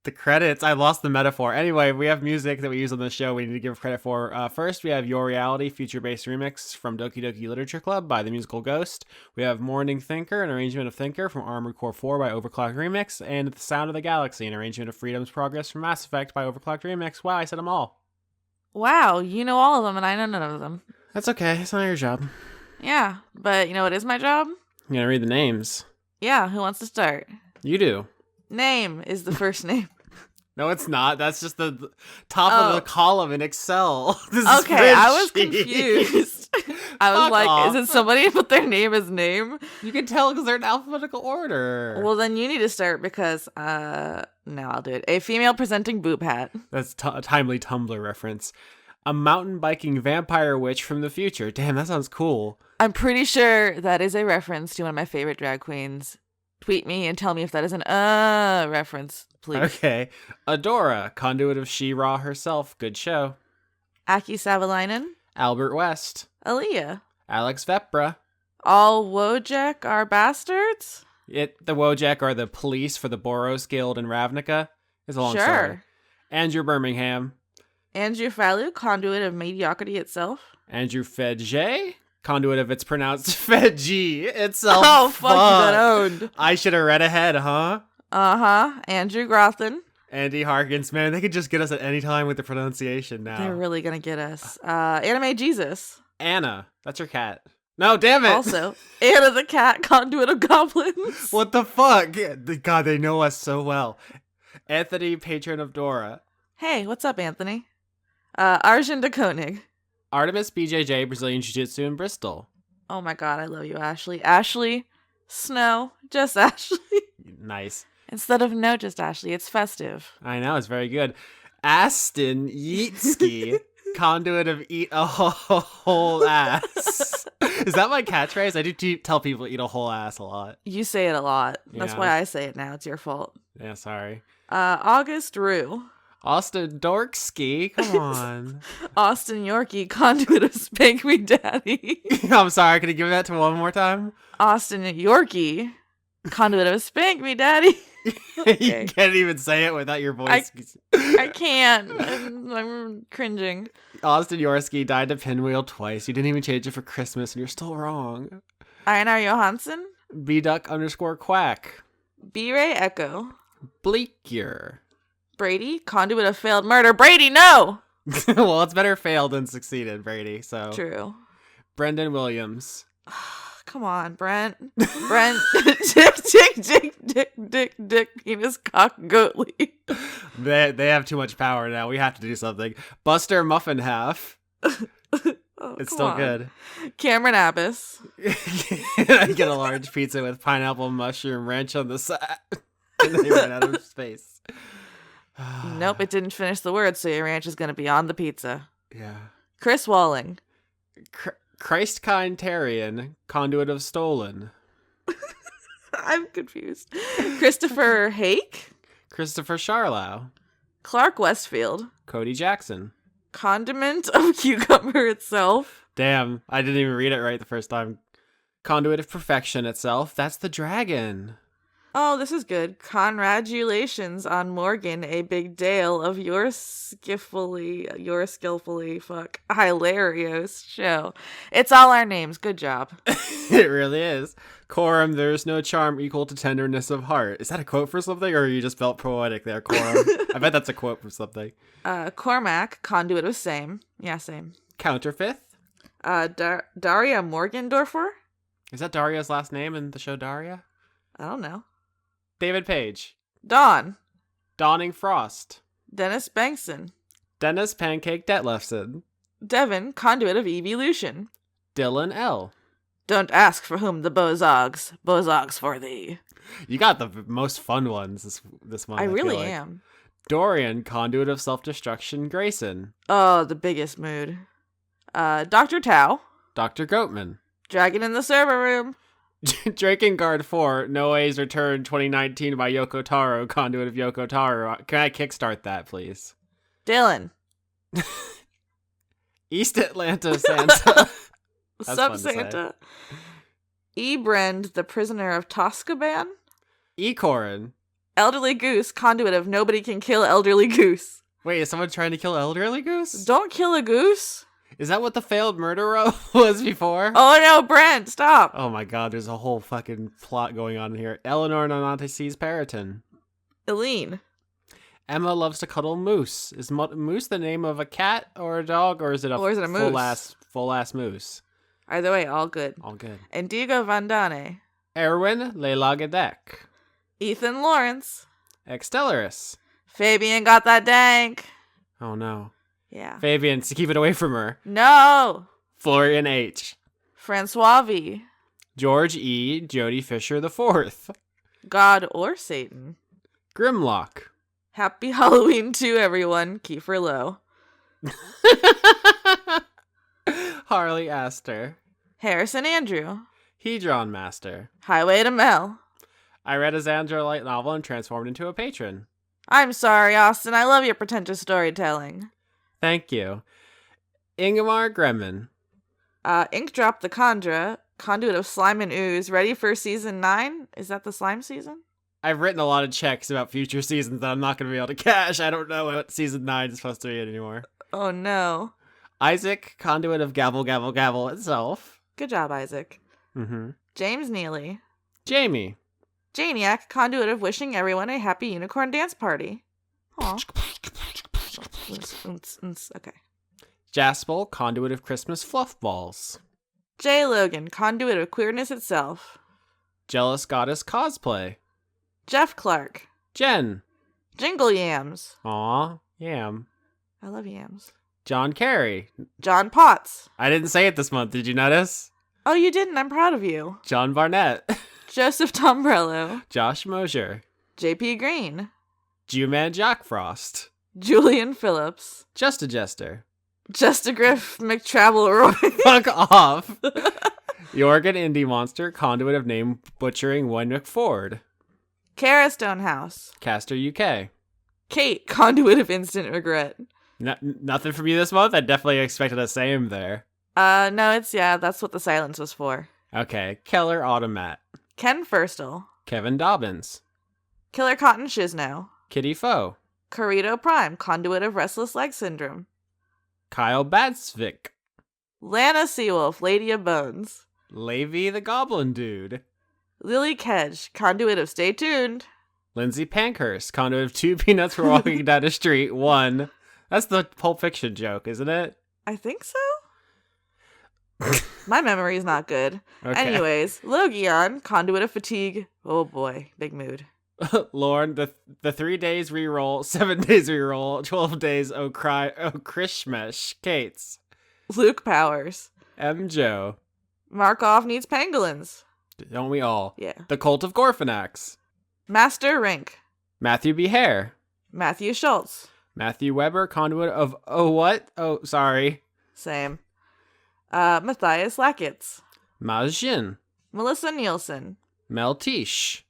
the credits. I lost the metaphor. Anyway, we have music that we use on the show we need to give credit for. First, we have Your Reality feature-based remix from Doki Doki Literature Club by The Musical Ghost. We have Morning Thinker, an arrangement of Thinker from Armored Core 4 by Overclocked Remix. And The Sound of the Galaxy, an arrangement of Freedom's Progress from Mass Effect by Overclocked Remix. Wow, I said them all. Wow, you know all of them and I know none of them. That's okay. It's not your job. Yeah, but you know what is my job? You gotta read the names. Yeah, who wants to start? You do. Name is the first name. No, it's not. That's just the top of the column in Excel. This Okay, I was spreadsheet. confused. I was Fuck like, off. is it somebody put their name as name? You can tell because they're in alphabetical order. Well, then you need to start because, no, I'll do it. A female presenting boob hat. That's a timely Tumblr reference. A mountain biking vampire witch from the future. Damn, that sounds cool. I'm pretty sure that is a reference to one of my favorite drag queens. Tweet me and tell me if that is an reference, please. Okay. Adora, conduit of She-Ra herself. Good show. Aki Savalainen. Albert West. Aaliyah. Alex Vepra. All Wojak are bastards? The Wojak are the police for the Boros Guild in Ravnica. It's a long story. Sure. Andrew Birmingham. Andrew Fallu, conduit of mediocrity itself. Andrew Fedje, conduit of it's pronounced Fedji itself. Oh, fuck, you got owned. I should have read ahead, huh? Uh-huh. Andrew Grothin. Andy Harkins, man, they could just get us at any time with the pronunciation now. They're really gonna get us. Anime Jesus. Anna, that's her cat. No, damn it. Also, Anna the cat, conduit of goblins. What the fuck? God, they know us so well. Anthony, patron of Dora. Hey, what's up, Anthony? Arjun de Koenig. Artemis BJJ Brazilian Jiu-Jitsu in Bristol. Oh my god, I love you, Ashley. Ashley, Snow, just Ashley. Nice. Instead of no, just Ashley, it's festive. I know, it's very good. Aston Yeatsky, conduit of eat a whole ass. Is that my catchphrase? I do tell people eat a whole ass a lot. You say it a lot. That's Yeah. why I say it now. It's your fault. Yeah, sorry. August Rue. Austin Dorksky, come on. Austin Yorkie, conduit of Spank Me Daddy. I'm sorry, could you give that to one more time? Austin Yorkie, conduit of Spank Me Daddy. Okay. You can't even say it without your voice. I can't. I'm cringing. Austin Yorsky died to pinwheel twice. You didn't even change it for Christmas, and you're still wrong. Einar Johansson. B-Duck_Quack. B-Ray Echo. Bleakier. Brady, conduit of failed murder. Brady, no! Well, it's better failed than succeeded, Brady, so. True. Brendan Williams. Come on, Brent. Brent. Dick, penis, cock, goatly. They have too much power now. We have to do something. Buster Muffin Half. Oh, It's come still on. good. Cameron Abbas. I get a large pizza with pineapple mushroom ranch on the side. And they ran out of space. Nope, it didn't finish the word, so your ranch is going to be on the pizza. Yeah. Chris Walling. Christkind Tarian, conduit of stolen. I'm confused. Christopher Hake. Christopher Charlow. Clark Westfield. Cody Jackson. Condiment of cucumber itself. Damn, I didn't even read it right the first time. Conduit of perfection itself. That's the dragon. Oh, this is good. Congratulations on Morgan, a big Dale of your skillfully, hilarious show. It's all our names. Good job. It really is. Coram, there's no charm equal to tenderness of heart. Is that a quote for something, or you just felt poetic there, Coram? I bet that's a quote from something. Cormac, conduit of same. Yeah, same. Counterfeit. Daria Morgendorfer? Is that Daria's last name in the show Daria? I don't know. David Page. Dawn. Dawning Frost. Dennis Bankson. Dennis Pancake Detlefson. Devin, conduit of evolution. Dylan L. Don't ask for whom the bozogs. Bozogs for thee. You got the most fun ones this month. I feel really like. am. Dorian, conduit of self-destruction, Grayson. Oh, the biggest mood. Dr. Tao. Dr. Goatman. Dragon in the server room. Drakengard 4, Noe's Return 2019 by Yoko Taro, conduit of Yoko Taro. Can I kickstart that, please? Dylan. East Atlanta Santa. That's Sup, fun to say. Santa? Ebrend, the prisoner of Toscaban. Ecorin. Elderly Goose, conduit of nobody can kill Elderly Goose. Wait, is someone trying to kill Elderly Goose? Don't kill a goose. Is that what the failed murderer was before? Oh no, Brent, stop. Oh my god, there's a whole fucking plot going on here. Eleanor Nonante sees Periton. Eileen. Emma loves to cuddle Moose. Is Moose the name of a cat or a dog, or is it a moose? full ass moose? Either way, all good. All good. Indigo Vandane. Erwin Leilagedek. Ethan Lawrence. Extellaris. Fabian got that dank. Oh no. Yeah. Fabian, to keep it away from her. No. Florian H. Francois V. George E. Jody Fisher IV. God or Satan. Grimlock. Happy Halloween to everyone. Kiefer Lowe. Harley Astor. Harrison Andrew. Hedron Master. Highway to Mel. I read a Xandra light novel and transformed into a patron. I'm sorry, Austin. I love your pretentious storytelling. Thank you. Ingmar Gremmen. Ink Drop the Condra. Conduit of Slime and Ooze. Ready for season 9? Is that the slime season? I've written a lot of checks about future seasons that I'm not going to be able to cash. I don't know what season 9 is supposed to be anymore. Oh no. Isaac, conduit of Gavel Gavel Gavel itself. Good job, Isaac. Mm-hmm. James Neely. Jamie. Janiac, conduit of wishing everyone a happy unicorn dance party. Aw. Okay. Jaspel, conduit of Christmas fluff balls. Jay Logan, conduit of queerness itself. Jealous Goddess cosplay. Jeff Clark. Jen. Jingle Yams. Aw, yam. I love yams. John Kerry. John Potts. I didn't say it this month. Did you notice? Oh, you didn't. I'm proud of you. John Barnett. Joseph Tombrello. Josh Mosier. J.P. Green. Jew-Man Jock Frost. Julian Phillips. Just a Jester. Just a Griff McTravelroy. Fuck off. Jorgen Indie Monster, conduit of name butchering one McFord. Kara Stonehouse. Caster UK. Kate, conduit of instant regret. Nothing from you this month? I definitely expected the same there. No, that's what the silence was for. Okay, Keller Automat. Ken Firstel. Kevin Dobbins. Killer Cotton Shizno. Kitty Foe. Corrito Prime, conduit of restless leg syndrome. Kyle Batsvik. Lana Seawolf, Lady of Bones. Levi the Goblin Dude. Lily Kedge, conduit of Stay Tuned. Lindsay Pankhurst, conduit of two peanuts for walking down the street. One. That's the Pulp Fiction joke, isn't it? I think so. My memory's not good. Okay. Anyways, Logion, conduit of fatigue. Oh boy, big mood. Lauren, the 3 days reroll, 7 days reroll, 12 days Krishmesh, Kates. Luke Powers. M. Joe. Markov needs pangolins. Don't we all? Yeah. The Cult of Gorfanax. Master Rink. Matthew B. Hare. Matthew Schultz. Matthew Weber, conduit of what? Oh, sorry. Same. Matthias Lackitz. Maz Jin. Melissa Nielsen. Mel Tish.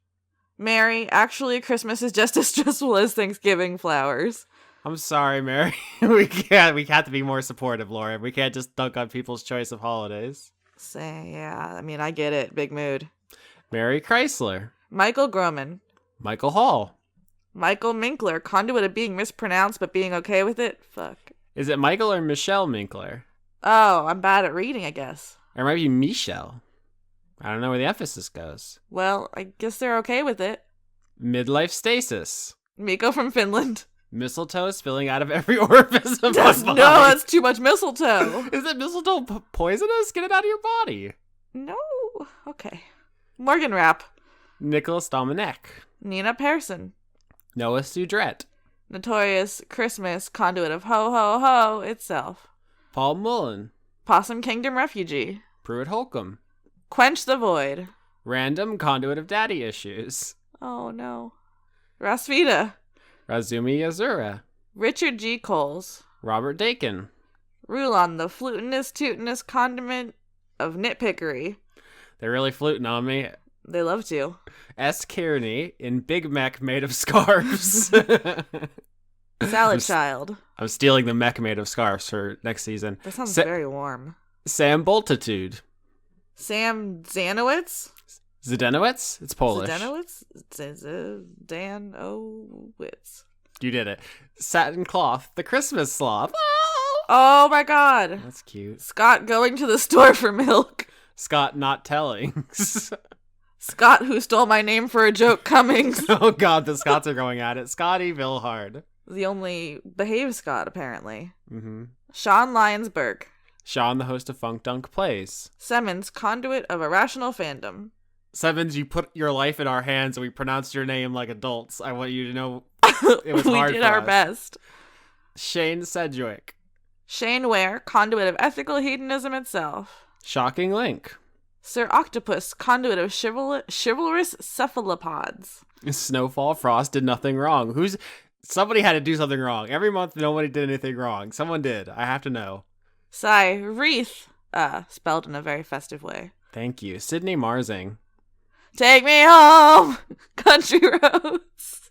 Mary, actually Christmas is just as stressful as Thanksgiving flowers. I'm sorry, Mary. We have to be more supportive, Lauren. We can't just dunk on people's choice of holidays. Yeah, I mean, I get it. Big mood. Mary Chrysler. Michael Groman. Michael Hall. Michael Minkler, conduit of being mispronounced but being okay with it. Fuck. Is it Michael or Michelle Minkler? Oh, I'm bad at reading, I guess. Or it might be Michelle. I don't know where the emphasis goes. Well, I guess they're okay with it. Midlife Stasis. Miko from Finland. Mistletoe spilling out of every orifice of my body. No, that's too much mistletoe. Is it mistletoe poisonous? Get it out of your body. No. Okay. Morgan Rapp. Nicholas Dominic. Nina Pearson. Noah Sudret. Notorious Christmas conduit of Ho Ho Ho itself. Paul Mullen. Possum Kingdom refugee. Pruitt Holcomb. Quench the Void. Random conduit of daddy issues. Oh no. Rasvita. Razumi Yazura. Richard G. Coles. Robert Dakin. Rulon, the flutinous, tutinous condiment of nitpickery. They're really fluting on me. They love to. S. Kearney in Big Mech made of scarves. Salad Child. I'm stealing the mech made of scarves for next season. That sounds very warm. Sam Boltitude. Sam Zanowitz? Zdenowitz? It's Polish. Zdenowitz? Danowitz. You did it. Satin Cloth, the Christmas sloth. Oh my god. That's cute. Scott going to the store for milk. Scott not telling. Scott who stole my name for a joke Cummings. Oh god, the Scots are going at it. Scotty Vilhard. The only behaved Scott, apparently. Mm-hmm. Sean Lyonsberg. Sean, the host of Funk Dunk Plays. Simmons, conduit of irrational fandom. Simmons, you put your life in our hands and we pronounced your name like adults. I want you to know it was we hard did for our us. best. Shane Sedgwick. Shane Ware, conduit of ethical hedonism itself. Shocking Link. Sir Octopus, conduit of chivalrous cephalopods. Snowfall Frost did nothing wrong. Somebody had to do something wrong. Every month, nobody did anything wrong. Someone did. I have to know. Sigh, Wreath, spelled in a very festive way. Thank you. Sydney Marsing. Take me home, country roads,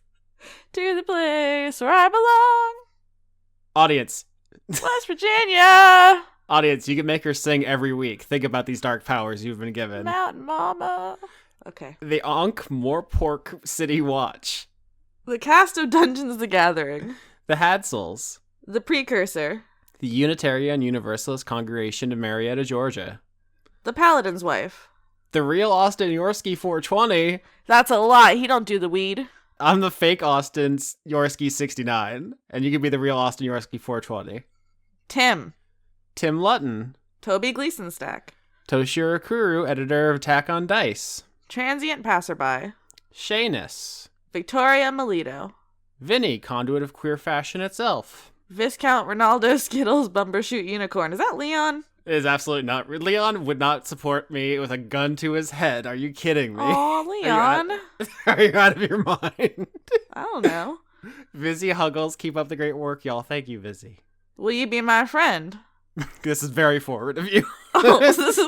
to the place where I belong. Audience. West Virginia. Audience, you can make her sing every week. Think about these dark powers you've been given. Mountain Mama. Okay. The Ankh More Pork City Watch. The cast of Dungeons the Gathering. The Hadsels. The Precursor. The Unitarian Universalist Congregation of Marietta, Georgia. The Paladin's Wife. The real Austin Yorsky 420. That's a lie. He don't do the weed. I'm the fake Austin Yorsky 69. And you can be the real Austin Yorsky 420. Tim. Tim Lutton. Toby Gleason Stack. Toshiro Kuru, editor of Attack on Dice. Transient Passerby. Shayness. Victoria Melito. Vinny, conduit of queer fashion itself. Viscount Ronaldo Skittles Bumbershoot Unicorn. Is that Leon? It is absolutely not. Leon would not support me with a gun to his head. Are you kidding me? Oh, Leon. Are you out of your mind? I don't know. Vizzy Huggles, keep up the great work, y'all. Thank you, Vizzy. Will you be my friend? This is very forward of you. Oh, this is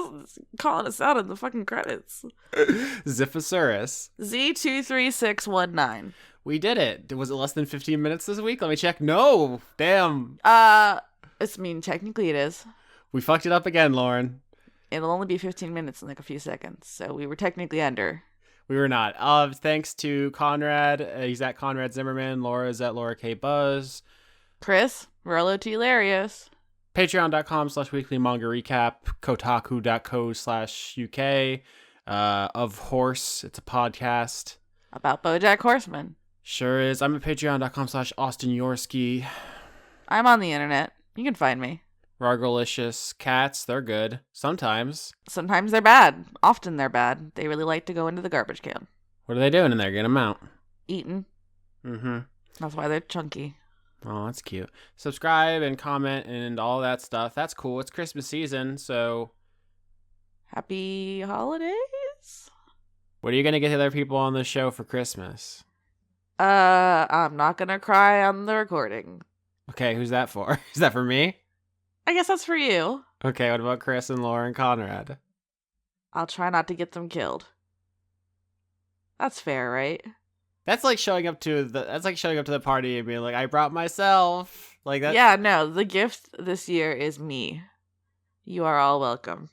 calling us out in the fucking credits. Ziphosaurus. Z23619. We did it. Was it less than 15 minutes this week? Let me check. No. Damn. Technically it is. We fucked it up again, Lauren. It'll only be 15 minutes in like a few seconds, so we were technically under. We were not. Thanks to Conrad. He's at Conrad Zimmerman. Laura's at Laura K. Buzz. Chris, Rollo T. Hilarious. Patreon.com/weekly manga recap. Kotaku.co/UK. Of Horse. It's a podcast. About BoJack Horseman. Sure is. I'm at patreon.com/Austin Yorsky. I'm on the internet. You can find me. Rargalicious cats, they're good. Sometimes. Sometimes they're bad. Often they're bad. They really like to go into the garbage can. What are they doing in there? Get them out. Eaten. Mm-hmm. That's why they're chunky. Oh, that's cute. Subscribe and comment and all that stuff. That's cool. It's Christmas season, so... Happy holidays? What are you going to get the other people on the show for Christmas? I'm not gonna cry on the recording. Okay, who's that for? Is that for me? I guess that's for you. Okay, what about Chris and Laura and Conrad? I'll try not to get them killed. That's fair, right? That's like showing up to the party and being like, I brought myself. Like that. Yeah, no, the gift this year is me. You are all welcome.